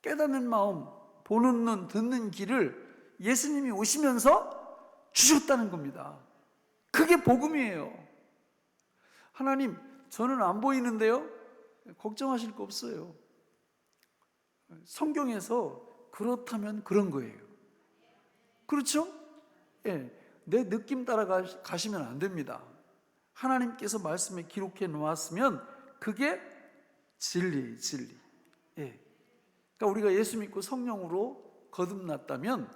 깨닫는 마음, 보는 눈, 듣는 귀를 예수님이 오시면서 주셨다는 겁니다. 그게 복음이에요. 하나님, 저는 안 보이는데요? 걱정하실 거 없어요. 성경에서 그렇다면 그런 거예요. 그렇죠? 예, 내 느낌 따라 가시면 안 됩니다. 하나님께서 말씀에 기록해 놓았으면 그게 진리예요, 진리. 예. 그러니까 우리가 예수 믿고 성령으로 거듭났다면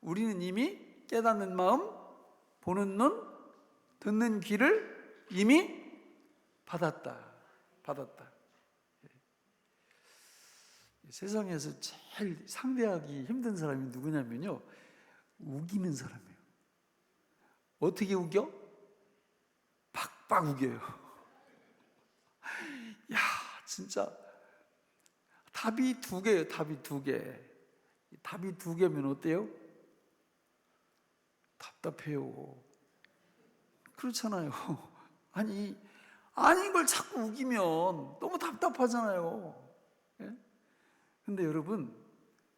우리는 이미 깨닫는 마음, 보는 눈, 듣는 귀를 이미 받았다. 세상에서 제일 상대하기 힘든 사람이 누구냐면요, 우기는 사람이에요. 어떻게 우겨? 팍팍 우겨요. 야, 진짜 답이 두 개예요. 답이 두 개. 답이 두 개면 어때요? 답답해요. 그렇잖아요. 아니 이걸 자꾸 우기면 너무 답답하잖아요. 예? 근데 여러분,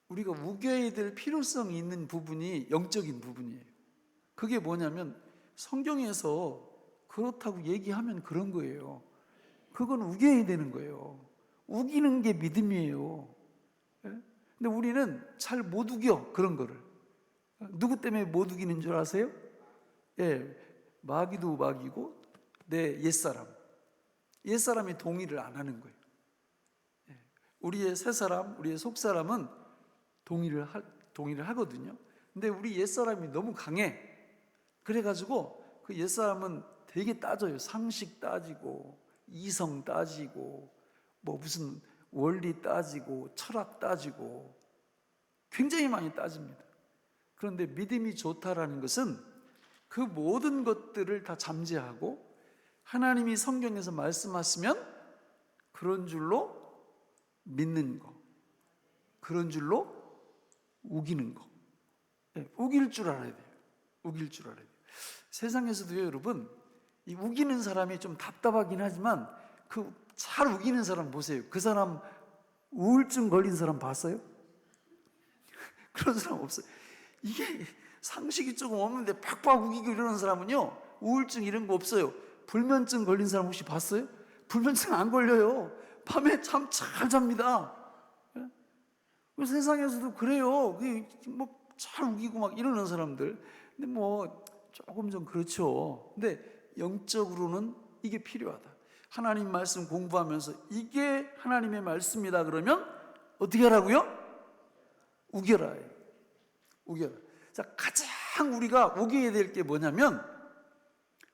우리가 우겨야 될 필요성이 있는 부분이 영적인 부분이에요. 그게 뭐냐면 성경에서 그렇다고 얘기하면 그런 거예요. 그건 우겨야 되는 거예요. 우기는 게 믿음이에요. 예? 근데 우리는 잘 못 우겨, 그런 거를. 누구 때문에 못 우기는 줄 아세요? 예, 마귀도 마귀고 내 옛사람이 동의를 안 하는 거예요. 예, 우리의 새사람, 우리의 속사람은 동의를 하거든요. 근데 우리 옛사람이 너무 강해. 그래가지고 그 옛사람은 되게 따져요. 상식 따지고 이성 따지고 뭐 무슨 원리 따지고 철학 따지고 굉장히 많이 따집니다. 그런데 믿음이 좋다라는 것은 그 모든 것들을 다 잠재하고 하나님이 성경에서 말씀하시면 그런 줄로 믿는 거, 그런 줄로 우기는 거. 네, 우길 줄 알아야 돼요. 우길 줄 알아야 돼요. 세상에서도요, 여러분, 이 우기는 사람이 좀 답답하긴 하지만 그 잘 우기는 사람 보세요. 그 사람 우울증 걸린 사람 봤어요? 그런 사람 없어요. 이게 상식이 조금 없는데 팍팍 우기고 이러는 사람은요, 우울증 이런 거 없어요. 불면증 걸린 사람 혹시 봤어요? 불면증 안 걸려요. 밤에 잠 잘 잡니다. 세상에서도 그래요. 뭐 잘 우기고 막 이러는 사람들. 근데 뭐 조금 좀 그렇죠. 근데 영적으로는 이게 필요하다. 하나님 말씀 공부하면서 이게 하나님의 말씀이다 그러면 어떻게 하라고요? 우겨라. 우겨라. 자, 가장 우리가 우겨야 될 게 뭐냐면,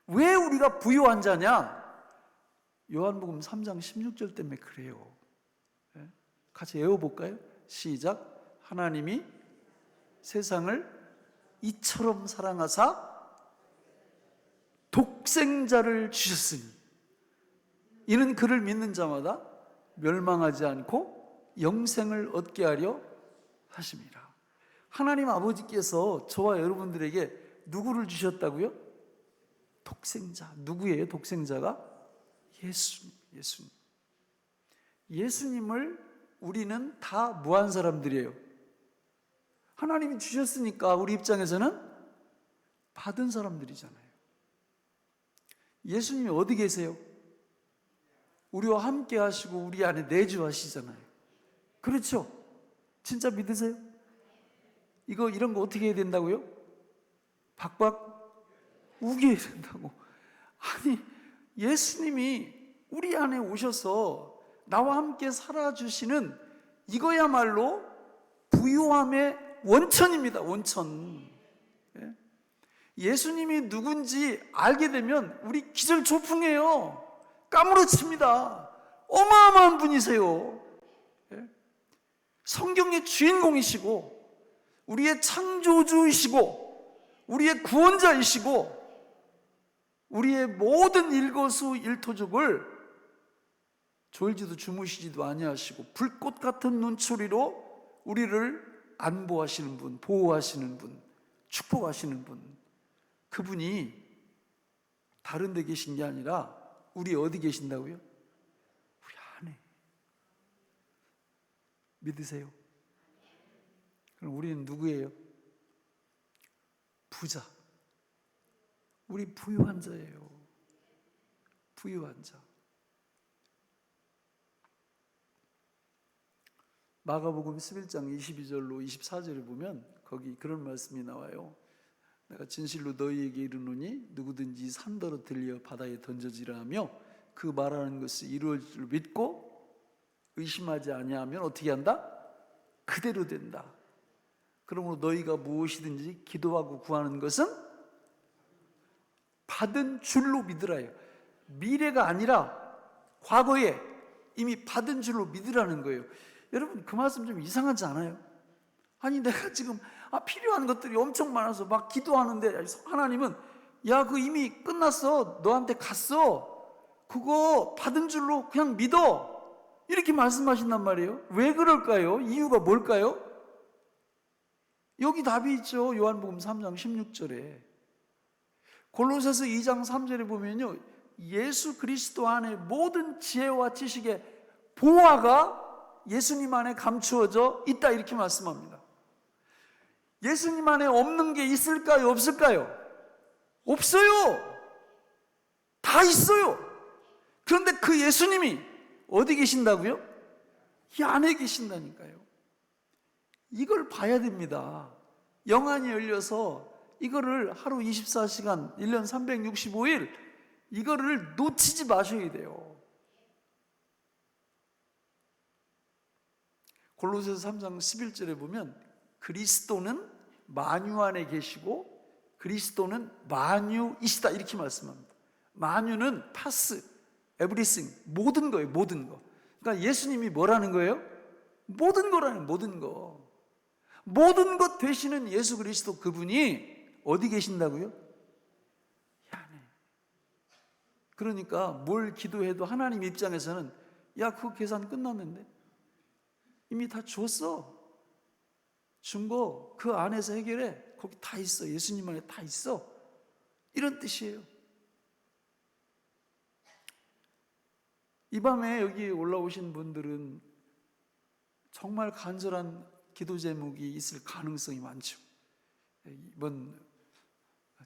왜 우리가 부요한 자냐? 요한복음 3장 16절 때문에 그래요. 같이 외워볼까요? 시작. 하나님이 세상을 이처럼 사랑하사 독생자를 주셨으니 이는 그를 믿는 자마다 멸망하지 않고 영생을 얻게 하려 하심이라. 하나님 아버지께서 저와 여러분들에게 누구를 주셨다고요? 독생자. 누구예요? 독생자가? 예수님. 예수님을 우리는 다 무한 사람들이에요. 하나님이 주셨으니까 우리 입장에서는 받은 사람들이잖아요. 예수님이 어디 계세요? 우리와 함께 하시고 우리 안에 내주하시잖아요. 그렇죠? 진짜 믿으세요? 이런 거 어떻게 해야 된다고요? 박박 우겨야 된다고. 아니, 예수님이 우리 안에 오셔서 나와 함께 살아주시는 이거야말로 부요함의 원천입니다. 원천. 예수님이 누군지 알게 되면 우리 기절초풍해요. 까무러칩니다. 어마어마한 분이세요. 성경의 주인공이시고 우리의 창조주이시고 우리의 구원자이시고 우리의 모든 일거수일투족을 졸지도 주무시지도 아니하시고 불꽃 같은 눈초리로 우리를 안보하시는 분, 보호하시는 분, 축복하시는 분, 그분이 다른 데 계신 게 아니라 우리 어디 계신다고요? 우리 안에. 믿으세요? 그럼 우리는 누구예요? 부자. 우리 부유한 자예요. 부유한 자. 마가복음 11장 22절로 24절에 보면 거기 그런 말씀이 나와요. 내가 진실로 너희에게 이르노니 누구든지 산더러 들려 바다에 던져지라 하며 그 말하는 것이 이루어질 줄 믿고 의심하지 아니하면 어떻게 한다? 그대로 된다. 그러므로 너희가 무엇이든지 기도하고 구하는 것은 받은 줄로 믿으라요. 미래가 아니라 과거에 이미 받은 줄로 믿으라는 거예요. 여러분, 그 말씀 좀 이상하지 않아요? 아니, 내가 지금 필요한 것들이 엄청 많아서 막 기도하는데 하나님은 야, 그거 이미 끝났어. 너한테 갔어. 그거 받은 줄로 그냥 믿어. 이렇게 말씀하신단 말이에요. 왜 그럴까요? 이유가 뭘까요? 여기 답이 있죠. 요한복음 3장 16절에. 골로새서 2장 3절에 보면요, 예수 그리스도 안에 모든 지혜와 지식의 보화가 예수님 안에 감추어져 있다, 이렇게 말씀합니다. 예수님 안에 없는 게 있을까요? 없을까요? 없어요. 다 있어요. 그런데 그 예수님이 어디 계신다고요? 이 안에 계신다니까요. 이걸 봐야 됩니다. 영안이 열려서 이거를 하루 24시간 1년 365일 이거를 놓치지 마셔야 돼요. 골로새서 3장 11절에 보면 그리스도는 만유 안에 계시고 그리스도는 만유이시다, 이렇게 말씀합니다. 만유는 파스, 에브리싱, 모든 거예요. 모든 거. 그러니까 예수님이 뭐라는 거예요? 모든 거라는, 모든 거. 모든 것 되시는 예수 그리스도, 그분이 어디 계신다고요? 이 안에. 그러니까 뭘 기도해도 하나님 입장에서는 야, 그거 계산 끝났는데 이미 다 줬어. 준 거 그 안에서 해결해. 거기 다 있어. 예수님 안에 다 있어. 이런 뜻이에요. 이 밤에 여기 올라오신 분들은 정말 간절한 기도 제목이 있을 가능성이 많죠. 이번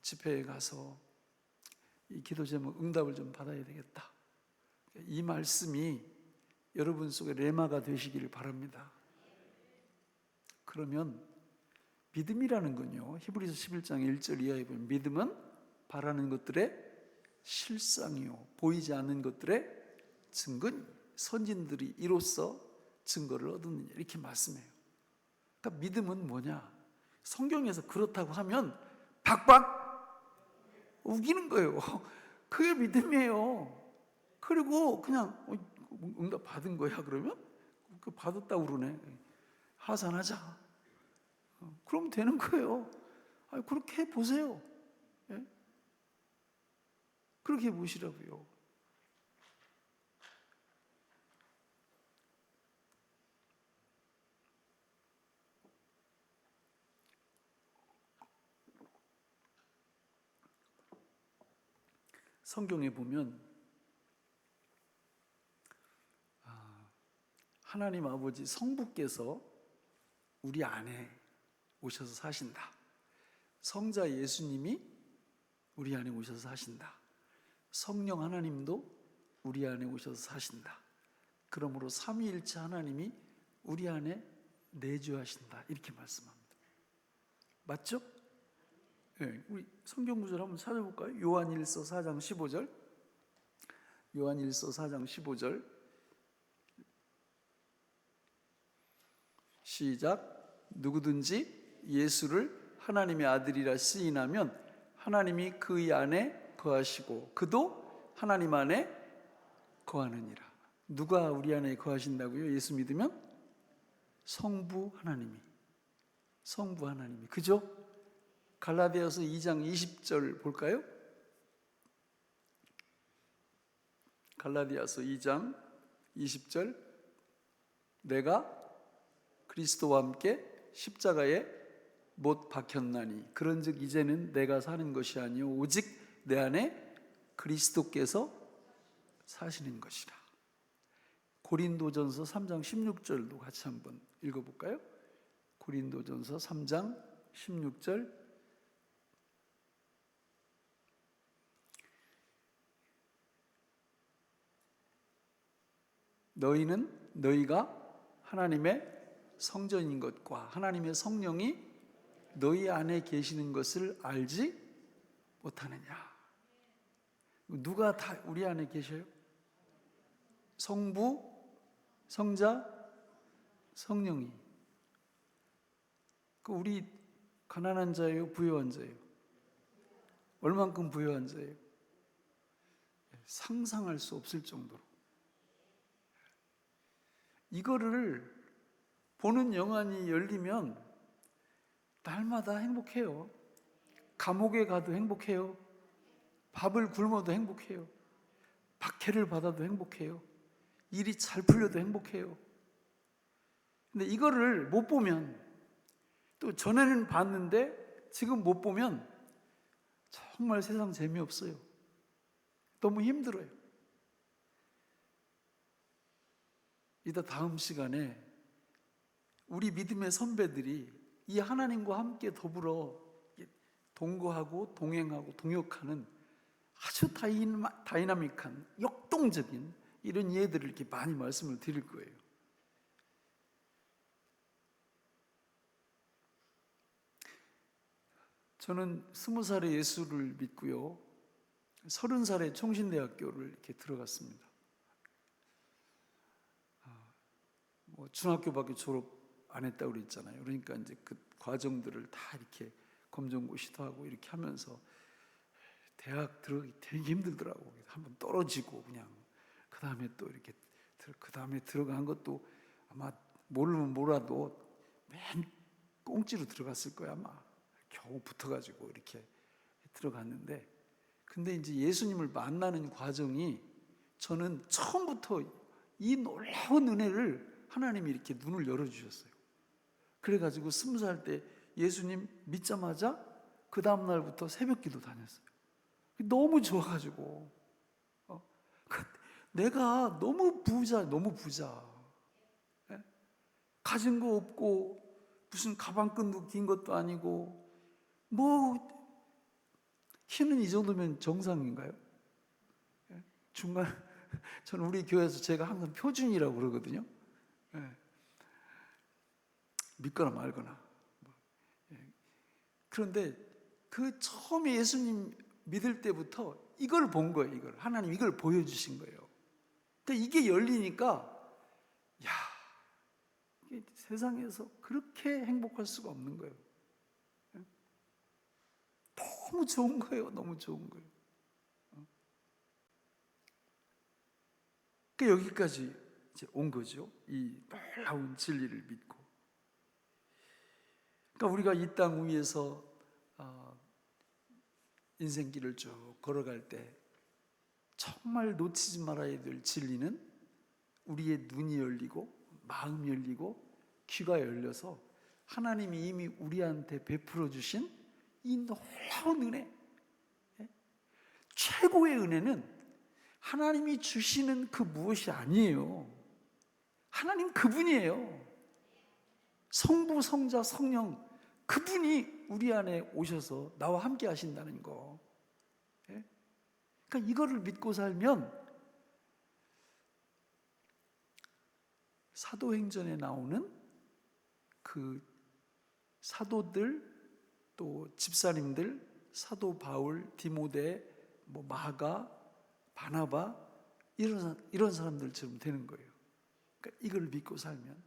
집회에 가서 이 기도 제목 응답을 좀 받아야 되겠다. 이 말씀이 여러분 속에 레마가 되시기를 바랍니다. 그러면 믿음이라는 건요, 히브리서 11장 1절 이하에 보면 믿음은 바라는 것들의 실상이요 보이지 않는 것들의 증거니 선진들이 이로써 증거를 얻었느냐 이렇게 말씀해요. 그러니까 믿음은 뭐냐? 성경에서 그렇다고 하면 박박 우기는 거예요. 그게 믿음이에요. 그리고 그냥 응답 받은 거야 그러면 그 받았다고 그러네. 하산하자. 그럼 되는 거예요. 그렇게 보세요. 예? 그렇게 보시라고요. 성경에 보면 하나님 아버지 성부께서 우리 안에 오셔서 사신다. 성자 예수님이 우리 안에 오셔서 사신다. 성령 하나님도 우리 안에 오셔서 사신다. 그러므로 삼위일체 하나님이 우리 안에 내주하신다. 이렇게 말씀합니다. 맞죠? 네, 우리 성경 구절 한번 찾아볼까요? 요한일서 4장 15절. 요한일서 4장 15절. 시작. 누구든지 예수를 하나님의 아들이라 시인하면 하나님이 그의 안에 거하시고 그도 하나님 안에 거하느니라. 누가 우리 안에 거하신다고요? 예수 믿으면? 성부 하나님이. 그죠? 갈라디아서 2장 20절 볼까요? 갈라디아서 2장 20절. 내가 그리스도와 함께 십자가에 못 박혔나니 그런즉 이제는 내가 사는 것이 아니요 오직 내 안에 그리스도께서 사시는 것이라. 고린도전서 3장 16절도 같이 한번 읽어볼까요? 고린도전서 3장 16절. 너희가 하나님의 성전인 것과 하나님의 성령이 너희 안에 계시는 것을 알지 못하느냐. 누가 다 우리 안에 계셔요? 성부, 성자, 성령이. 우리 가난한 자예요, 부유한 자예요? 얼만큼 부유한 자예요? 상상할 수 없을 정도로. 이거를 보는 영안이 열리면 날마다 행복해요. 감옥에 가도 행복해요. 밥을 굶어도 행복해요. 박해를 받아도 행복해요. 일이 잘 풀려도 행복해요. 근데 이거를 못 보면, 또 전에는 봤는데 지금 못 보면 정말 세상 재미없어요. 너무 힘들어요. 이따 다음 시간에 우리 믿음의 선배들이 이 하나님과 함께 더불어 동거하고 동행하고 동역하는 아주 다이나믹한 역동적인 이런 예들을 이렇게 많이 말씀을 드릴 거예요. 저는 20살에 예수를 믿고요, 30살에 총신대학교를 이렇게 들어갔습니다. 중학교밖에 졸업 안 했다고 그랬잖아요. 그러니까 이제 그 과정들을 다 이렇고 검정고시도 하고 이렇게 하면서 대학 들어가기 되게 힘들더라고. 한번 떨어지고 그냥 그 다음에 또 이렇게 그 다음에 들어간 것도 아마 모르면 몰라도 맨 꽁지로 들어갔을 거야 아마. 겨우 붙어가지고 이렇게 들어갔는데, 근데 이제 예수님을 만나는 과정이 저는 처음부터 이 놀라운 은혜를 하나님이 이렇게 눈을 열어주셨어요. 그래가지고 20살 때 예수님 믿자마자 그 다음 날부터 새벽기도 다녔어요. 너무 좋아가지고 내가 너무 부자. 예? 가진 거 없고 무슨 가방끈도 긴 것도 아니고 뭐 키는 이 정도면 정상인가요? 예? 중간 저는 우리 교회에서 제가 항상 표준이라고 그러거든요. 예. 믿거나 말거나. 예. 그런데 그 처음에 예수님 믿을 때부터 이걸 본 거예요. 이걸 하나님 이걸 보여주신 거예요. 그러니까 이게 열리니까 야, 이게 세상에서 그렇게 행복할 수가 없는 거예요. 예. 너무 좋은 거예요. 너무 좋은 거예요. 그러니까 여기까지 이제 온 거죠. 이 놀라운 진리를 믿고. 그러니까 우리가 이 땅 위에서 인생길을 쭉 걸어갈 때 정말 놓치지 말아야 될 진리는 우리의 눈이 열리고 마음이 열리고 귀가 열려서 하나님이 이미 우리한테 베풀어 주신 이 놀라운 은혜, 최고의 은혜는 하나님이 주시는 그 무엇이 아니에요. 하나님 그분이에요. 성부, 성자, 성령 그분이 우리 안에 오셔서 나와 함께 하신다는 거. 그러니까 이거를 믿고 살면 사도행전에 나오는 그 사도들 또 집사님들 사도 바울, 디모데, 뭐 마가, 바나바 이런 사람들처럼 되는 거예요. 그러니까 이걸 믿고 살면.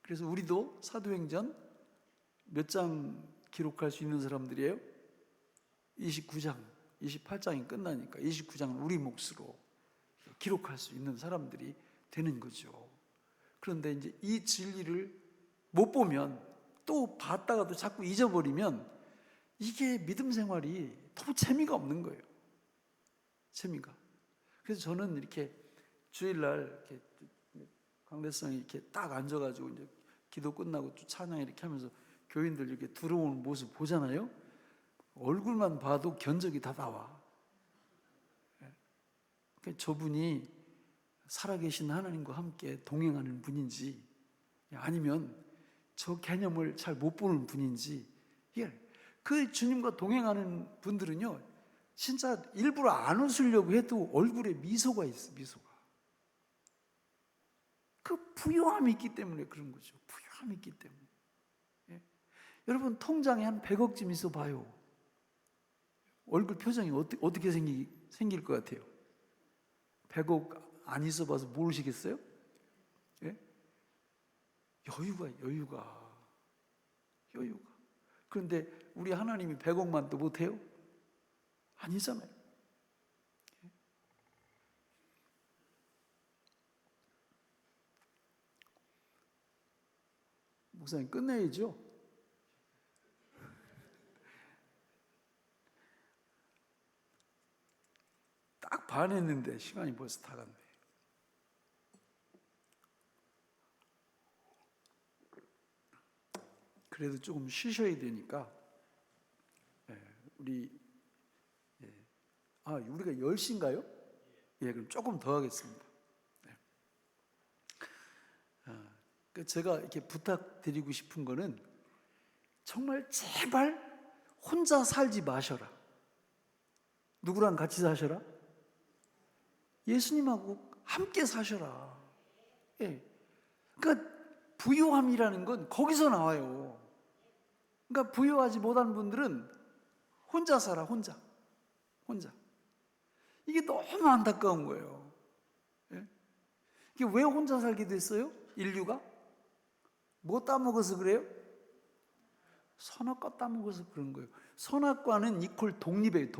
그래서 우리도 사도행전 몇 장 기록할 수 있는 사람들이에요? 29장, 28장이 끝나니까 29장은 우리 몫으로 기록할 수 있는 사람들이 되는 거죠. 그런데 이제 이 진리를 못 보면 또 봤다가도 자꾸 잊어버리면 이게 믿음 생활이 너무 재미가 없는 거예요. 재미가. 그래서 저는 이렇게 주일날 이렇게 강대성이 이렇게 딱 앉아가지고 이제 기도 끝나고 또 찬양 이렇게 하면서 교인들 이렇게 들어오는 모습 보잖아요. 얼굴만 봐도 견적이 다 나와. 그러니까 저분이 살아계신 하나님과 함께 동행하는 분인지 아니면 저 개념을 잘 못 보는 분인지, 그 주님과 동행하는 분들은요 진짜 일부러 안 웃으려고 해도 얼굴에 미소가 있어. 미소가. 그 부요함이 있기 때문에 그런 거죠. 부요함이 있기 때문에. 여러분 통장에 한 100억쯤 있어 봐요. 얼굴 표정이 어떻게 생길 것 같아요? 100억 안 있어 봐서 모르시겠어요? 예? 여유가. 그런데 우리 하나님이 100억만 또 못해요? 아니잖아요. 목사님 끝내야죠. 딱 반 했는데 시간이 벌써 다 갔네. 그래도 조금 쉬셔야 되니까 우리가 10시인가요? 그럼 조금 더 하겠습니다. 제가 이렇게 부탁드리고 싶은 거는 정말 제발 혼자 살지 마셔라. 누구랑 같이 사셔라? 예수님하고 함께 사셔라. 그러니까 부요함이라는 건 거기서 나와요. 그러니까 부요하지 못한 분들은 혼자 살아. 혼자. 이게 너무 안타까운 거예요. 이게 왜 혼자 살게 됐어요? 인류가? 뭐 따먹어서 그래요? 선악과 따먹어서 그런 거예요. 선악과는 이퀄 독립이에요.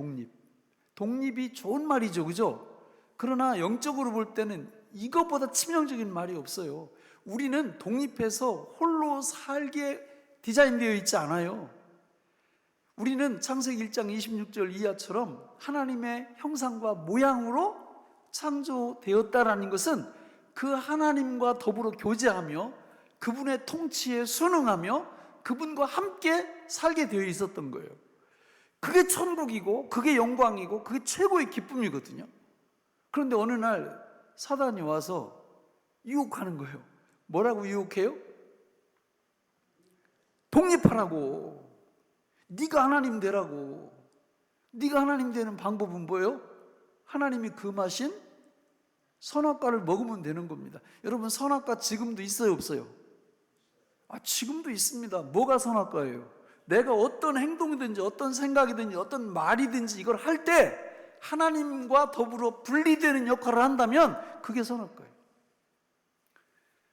독립이 좋은 말이죠. 그죠? 그러나 영적으로 볼 때는 이것보다 치명적인 말이 없어요. 우리는 독립해서 홀로 살게 디자인되어 있지 않아요. 우리는 창세기 1장 26절 이하처럼 하나님의 형상과 모양으로 창조되었다라는 것은 그 하나님과 더불어 교제하며 그분의 통치에 순응하며 그분과 함께 살게 되어 있었던 거예요. 그게 천국이고 그게 영광이고 그게 최고의 기쁨이거든요. 그런데 어느 날 사단이 와서 유혹하는 거예요. 뭐라고 유혹해요? 독립하라고. 네가 하나님 되라고. 네가 하나님 되는 방법은 뭐예요? 하나님이 금하신 선악과를 먹으면 되는 겁니다. 여러분, 선악과 지금도 있어요, 없어요? 지금도 있습니다. 뭐가 선악과예요? 내가 어떤 행동이든지 어떤 생각이든지 어떤 말이든지 이걸 할 때 하나님과 더불어 분리되는 역할을 한다면 그게 선악과예요.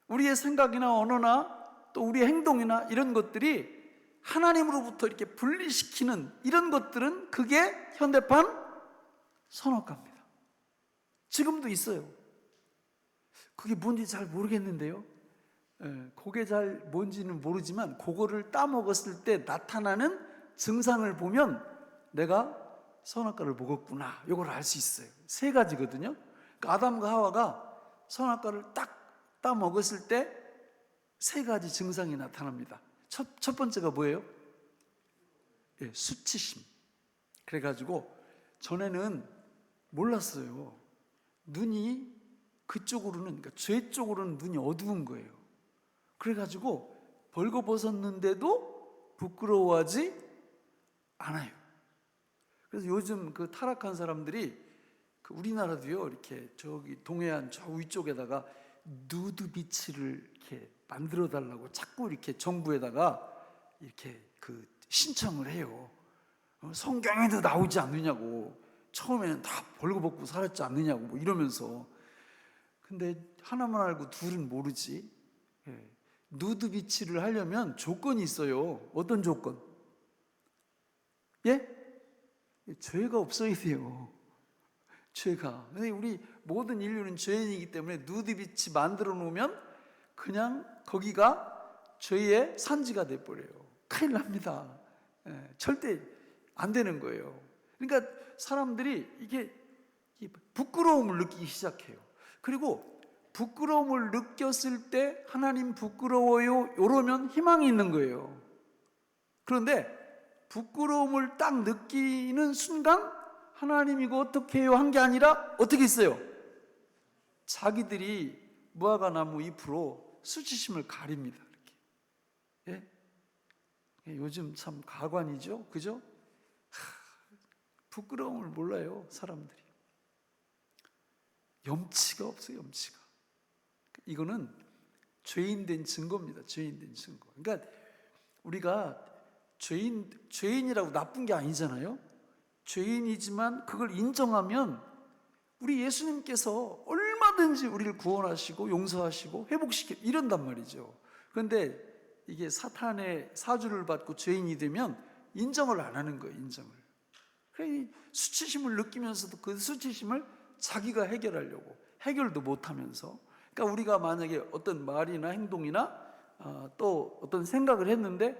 우리의 생각이나 언어나 또 우리의 행동이나 이런 것들이 하나님으로부터 이렇게 분리시키는 이런 것들은 그게 현대판 선악과입니다. 지금도 있어요. 그게 뭔지 잘 모르겠는데요. 그게 잘 뭔지는 모르지만 그거를 따먹었을 때 나타나는 증상을 보면 내가 선악과를 먹었구나, 이걸 알 수 있어요. 세 가지거든요. 그러니까 아담과 하와가 선악과를 딱 따먹었을 때 세 가지 증상이 나타납니다. 첫 번째가 뭐예요? 수치심. 그래가지고 전에는 몰랐어요. 눈이 그쪽으로는, 그러니까 죄 쪽으로는 눈이 어두운 거예요. 그래가지고 벌거벗었는데도 부끄러워하지 않아요. 그래서 요즘 그 타락한 사람들이 우리나라도요, 이렇게 저기 동해안 저 위쪽에다가 누드 비치를 이렇게 만들어 달라고 자꾸 이렇게 정부에다가 이렇게 신청을 해요. 성경에도 나오지 않느냐고. 처음에는 다 벌거벗고 살았지 않느냐고 뭐 이러면서. 근데 하나만 알고 둘은 모르지. 누드 비치를 하려면 조건이 있어요. 어떤 조건? 예? 죄가 없어야 돼요. 죄가. 근데 우리 모든 인류는 죄인이기 때문에 누드 비치 만들어 놓으면 그냥 거기가 죄의 산지가 돼버려요. 큰일 납니다. 절대 안 되는 거예요. 그러니까 사람들이 이게 부끄러움을 느끼기 시작해요. 그리고 부끄러움을 느꼈을 때 하나님 부끄러워요 이러면 희망이 있는 거예요. 그런데 부끄러움을 딱 느끼는 순간 하나님 이거 어떻게 해요 한 게 아니라 어떻게 했어요? 자기들이 무화과 나무 잎으로 수치심을 가립니다. 이렇게. 예? 요즘 참 가관이죠, 그죠? 부끄러움을 몰라요, 사람들이. 염치가 없어요, 염치가. 이거는 죄인 된 증거입니다. 죄인 된 증거. 그러니까 우리가 죄인이라고 나쁜 게 아니잖아요. 죄인이지만 그걸 인정하면 우리 예수님께서 얼마든지 우리를 구원하시고 용서하시고 회복시켜 이런단 말이죠. 그런데 이게 사탄의 사주를 받고 죄인이 되면 인정을 안 하는 거예요. 인정을. 그래, 수치심을 느끼면서도 그 수치심을 자기가 해결하려고 해결도 못하면서. 그러니까 우리가 만약에 어떤 말이나 행동이나 또 어떤 생각을 했는데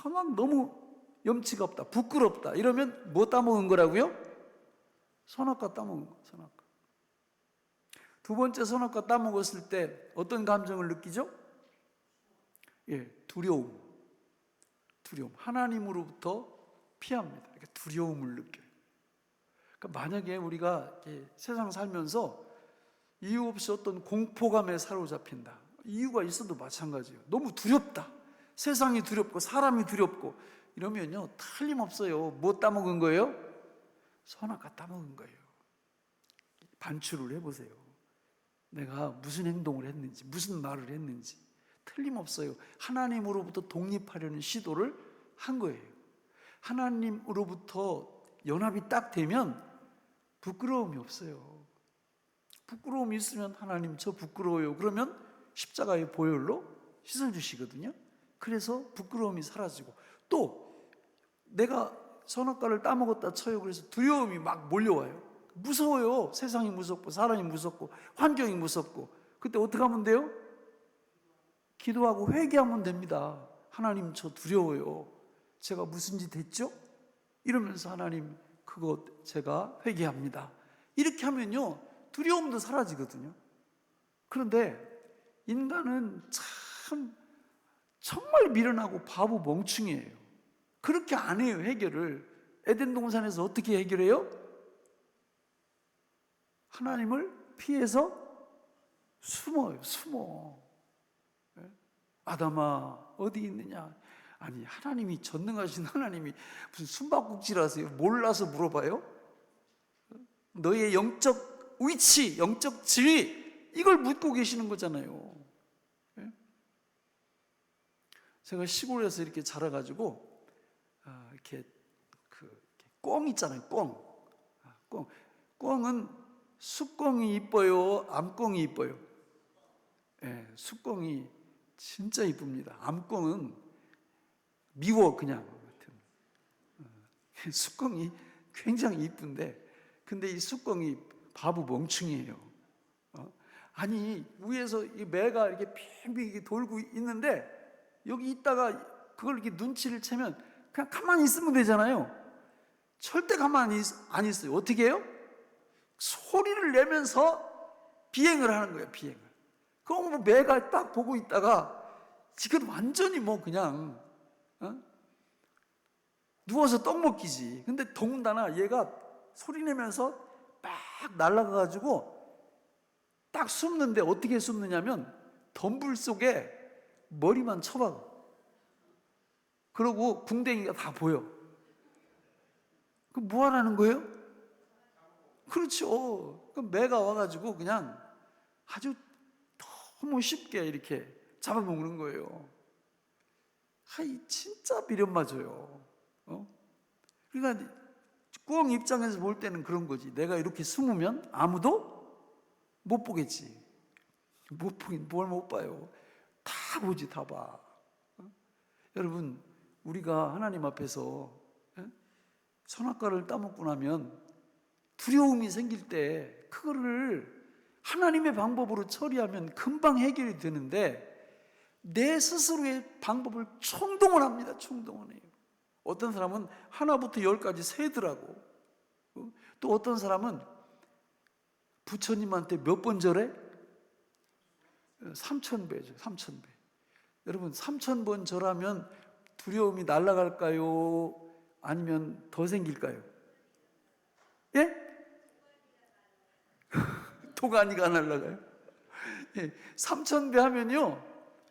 막 너무 염치가 없다, 부끄럽다 이러면 뭐 따먹은 거라고요? 선악과 따먹은 거. 선악과. 두 번째 선악과 따먹었을 때 어떤 감정을 느끼죠? 두려움. 두려움. 하나님으로부터 피합니다. 이렇게 두려움을 느껴요. 그러니까 만약에 우리가 세상 살면서 이유 없이 어떤 공포감에 사로잡힌다. 이유가 있어도 마찬가지예요. 너무 두렵다. 세상이 두렵고 사람이 두렵고 이러면요 틀림없어요. 뭐 따먹은 거예요? 선악과 따먹은 거예요. 반추를 해보세요. 내가 무슨 행동을 했는지, 무슨 말을 했는지 틀림없어요. 하나님으로부터 독립하려는 시도를 한 거예요. 하나님으로부터 연합이 딱 되면 부끄러움이 없어요. 부끄러움이 있으면 하나님 저 부끄러워요. 그러면 십자가의 보혈로 씻어주시거든요. 그래서 부끄러움이 사라지고 또 내가 선악과를 따먹었다 쳐요. 그래서 두려움이 막 몰려와요. 무서워요. 세상이 무섭고 사람이 무섭고 환경이 무섭고. 그때 어떻게 하면 돼요? 기도하고 회개하면 됩니다. 하나님 저 두려워요. 제가 무슨 짓 했죠? 이러면서 하나님 그거 제가 회개합니다. 이렇게 하면요 두려움도 사라지거든요. 그런데 인간은 참 정말 미련하고 바보 멍충이에요. 그렇게 안 해요, 해결을. 에덴 동산에서 어떻게 해결해요? 하나님을 피해서 숨어요, 숨어. 아담아, 어디 있느냐? 아니, 하나님이, 전능하신 하나님이 무슨 숨바꼭질하세요? 몰라서 물어봐요? 너의 영적 위치, 영적 지위, 이걸 묻고 계시는 거잖아요. 제가 시골에서 이렇게 자라가지고 이렇게 꿩 있잖아요, 꿩. 꿩은 숫꿩이 이뻐요, 암꿩이 이뻐요? 숫꿩이 진짜 이쁩니다. 암꿩은 미워, 그냥. 숫꿩이 굉장히 이쁜데, 근데 이 숫꿩이 바보 멍충이에요. 아니, 위에서 이 매가 이렇게 빙빙 돌고 있는데, 여기 있다가 그걸 이렇게 눈치를 채면 그냥 가만히 있으면 되잖아요. 절대 가만히 안 있어요. 어떻게 해요? 소리를 내면서 비행을 하는 거예요, 비행을. 그럼 뭐 매가 딱 보고 있다가 지금 완전히 뭐 그냥 누워서 떡 먹기지. 근데 더군다나 얘가 소리 내면서 막 날아가가지고 딱 숨는데 어떻게 숨느냐면 덤불 속에 머리만 쳐박아. 그러고 궁뎅이가 다 보여. 그럼 뭐 하라는 거예요? 그렇죠. 그럼 매가 와가지고 그냥 아주 너무 쉽게 이렇게 잡아먹는 거예요. 하이, 진짜 미련 맞아요. 그러니까 꿩 입장에서 볼 때는 그런 거지. 내가 이렇게 숨으면 아무도 못 보겠지. 못 보긴 뭘 못 봐요. 다 보지, 다 봐. 여러분, 우리가 하나님 앞에서 선악과를 따먹고 나면 두려움이 생길 때 그거를 하나님의 방법으로 처리하면 금방 해결이 되는데 내 스스로의 방법을 총동원 합니다. 총동원 해요. 어떤 사람은 하나부터 열까지 세더라고. 또 어떤 사람은 부처님한테 몇 번 절해? 3000배죠. 3000배. 여러분, 3000번 절하면 두려움이 날아갈까요? 아니면 더 생길까요? 예? 도가니가 날아가요? 예, 3000배 하면요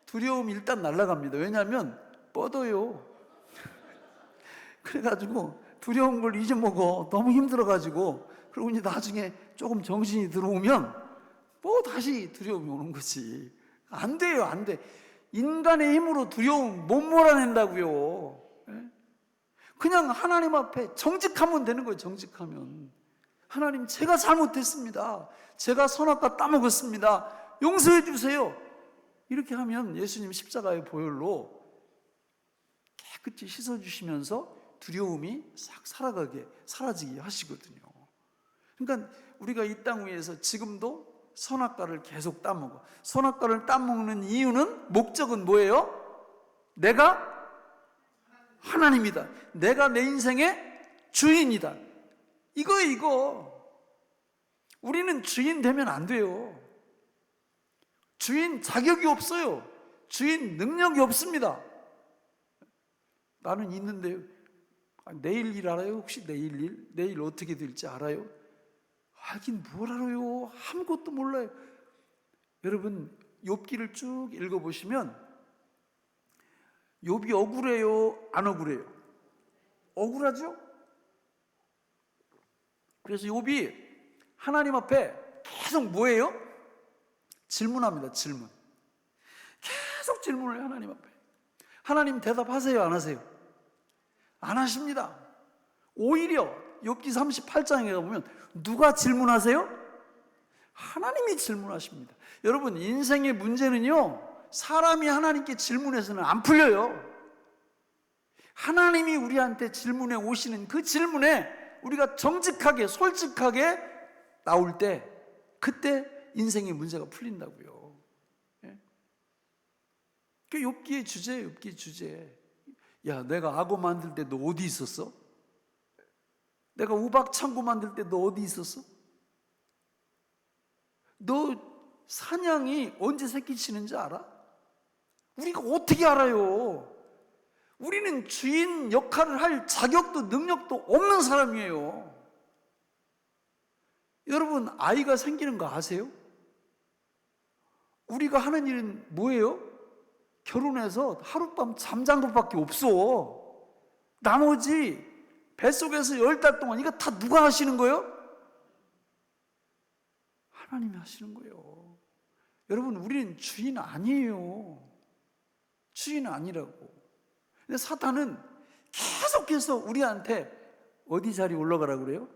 두려움이 일단 날아갑니다. 왜냐하면 뻗어요. 그래가지고 두려운 걸 잊어먹어. 너무 힘들어가지고. 그러고 이제 나중에 조금 정신이 들어오면 뭐 다시 두려움이 오는 거지. 안 돼요, 안 돼. 인간의 힘으로 두려움 못 몰아낸다고요. 그냥 하나님 앞에 정직하면 되는 거예요. 정직하면. 하나님, 제가 잘못했습니다. 제가 선악과 따먹었습니다. 용서해 주세요. 이렇게 하면 예수님 십자가의 보혈로 깨끗이 씻어주시면서 두려움이 싹 사라지게 하시거든요. 그러니까 우리가 이 땅 위에서 지금도 선악과를 계속 따먹어. 선악과를 따먹는 이유는, 목적은 뭐예요? 내가 하나님이다. 내가 내 인생의 주인이다. 이거예요, 이거. 우리는 주인 되면 안 돼요. 주인 자격이 없어요. 주인 능력이 없습니다. 나는 있는데 내일 일 알아요? 혹시 내일 일? 내일 어떻게 될지 알아요? 하긴 뭘 알아요? 아무것도 몰라요. 여러분, 욥기를 쭉 읽어보시면 욥이 억울해요? 안 억울해요? 억울하죠? 그래서 욥이 하나님 앞에 계속 뭐예요? 질문합니다. 질문. 계속 질문을 해요, 하나님 앞에. 하나님 대답하세요, 안 하세요? 안 하십니다. 오히려 욥기 38장에 가보면 누가 질문하세요? 하나님이 질문하십니다. 여러분, 인생의 문제는요, 사람이 하나님께 질문해서는 안 풀려요. 하나님이 우리한테 질문해 오시는 그 질문에 우리가 정직하게, 솔직하게 나올 때, 그때 인생의 문제가 풀린다고요. 그 욥기의 주제예요, 욥기의 주제. 야, 내가 악어 만들 때 너 어디 있었어? 내가 우박 창고 만들 때 너 어디 있었어? 너 사냥이 언제 새끼치는지 알아? 우리가 어떻게 알아요? 우리는 주인 역할을 할 자격도 능력도 없는 사람이에요. 여러분, 아이가 생기는 거 아세요? 우리가 하는 일은 뭐예요? 결혼해서 하룻밤 잠잔 것밖에 없어. 나머지 뱃속에서 10달 동안 이거 다 누가 하시는 거예요? 하나님이 하시는 거예요. 여러분, 우리는 주인 아니에요. 주인 아니라고. 근데 사탄은 계속해서 우리한테 어디 자리 올라가라고 그래요?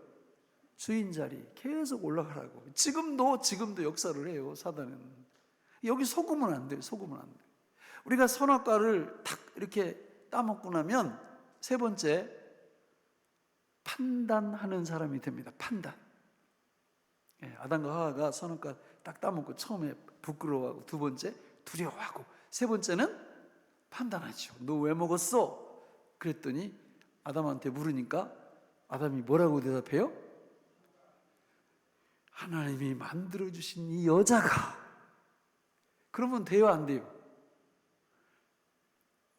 주인 자리 계속 올라가라고. 지금도 역사를 해요, 사탄은. 여기 속으면 안 돼요. 속으면 안 돼요. 우리가 선악과를 탁 이렇게 따먹고 나면 세 번째, 판단하는 사람이 됩니다. 판단. 아담과 하와가 선악과 딱 따먹고 처음에 부끄러워하고, 두 번째 두려워하고, 세 번째는 판단하죠. 너 왜 먹었어? 그랬더니 아담한테 물으니까 아담이 뭐라고 대답해요? 하나님이 만들어주신 이 여자가. 그러면 돼요, 안 돼요?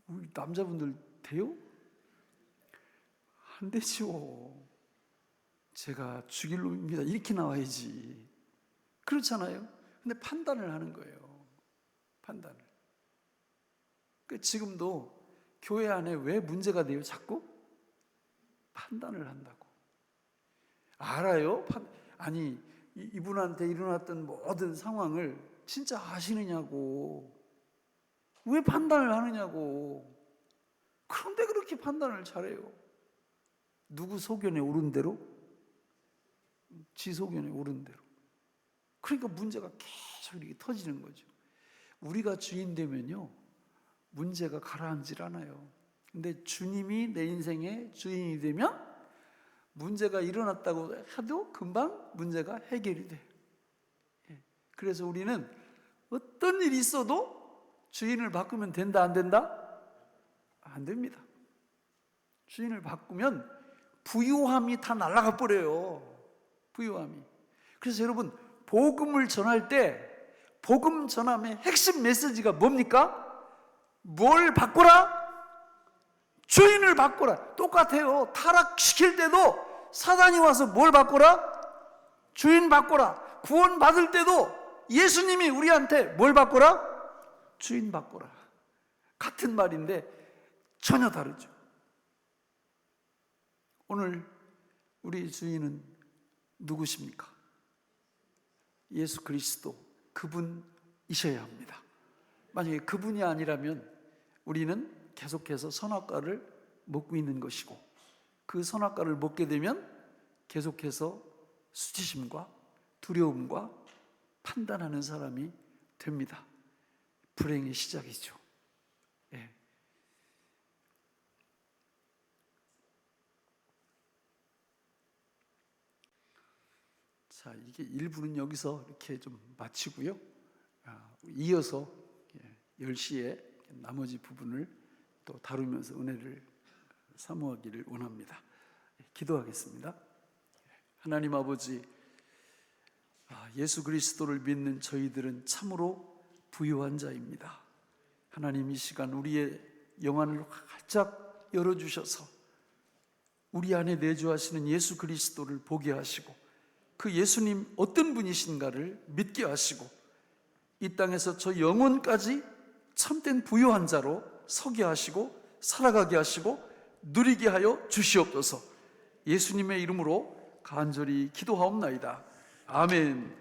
우리 남자분들 돼요? 안 되죠. 제가 죽일 놈입니다, 이렇게 나와야지. 그렇잖아요. 근데 판단을 하는 거예요. 판단을. 지금도 교회 안에 왜 문제가 돼요? 자꾸 판단을 한다고. 알아요? 아니, 이분한테 일어났던 모든 상황을 진짜 아시느냐고. 왜 판단을 하느냐고. 그런데 그렇게 판단을 잘해요. 누구 소견에 오른 대로? 지 소견에 오른 대로. 그러니까 문제가 계속 이렇게 터지는 거죠. 우리가 주인 되면요, 문제가 가라앉질 않아요. 근데 주님이 내 인생의 주인이 되면 문제가 일어났다고 해도 금방 문제가 해결이 돼요. 그래서 우리는 어떤 일이 있어도 주인을 바꾸면 된다, 안 된다? 안 됩니다. 주인을 바꾸면 부유함이 다 날아가 버려요. 부유함이. 그래서 여러분, 복음을 전할 때 복음 전함의 핵심 메시지가 뭡니까? 뭘 바꾸라? 주인을 바꾸라. 똑같아요. 타락시킬 때도 사단이 와서 뭘 바꾸라? 주인 바꾸라. 구원 받을 때도 예수님이 우리한테 뭘 바꾸라? 주인 바꾸라. 같은 말인데 전혀 다르죠. 오늘 우리 주인은 누구십니까? 예수 그리스도, 그분이셔야 합니다. 만약에 그분이 아니라면 우리는 계속해서 선악과를 먹고 있는 것이고, 그 선악과를 먹게 되면 계속해서 수치심과 두려움과 판단하는 사람이 됩니다. 불행의 시작이죠. 예. 자, 이게 일부는 여기서 이렇게 좀 마치고요. 이어서 10시에 나머지 부분을 또 다루면서 은혜를 사모하기를 원합니다. 기도하겠습니다. 하나님 아버지, 예수 그리스도를 믿는 저희들은 참으로 부유한 자입니다. 하나님, 이 시간 우리의 영안을 활짝 열어주셔서 우리 안에 내주하시는 예수 그리스도를 보게 하시고, 그 예수님 어떤 분이신가를 믿게 하시고, 이 땅에서 저 영혼까지 참된 부유한 자로 서게 하시고 살아가게 하시고 누리게 하여 주시옵소서. 예수님의 이름으로 간절히 기도하옵나이다. 아멘.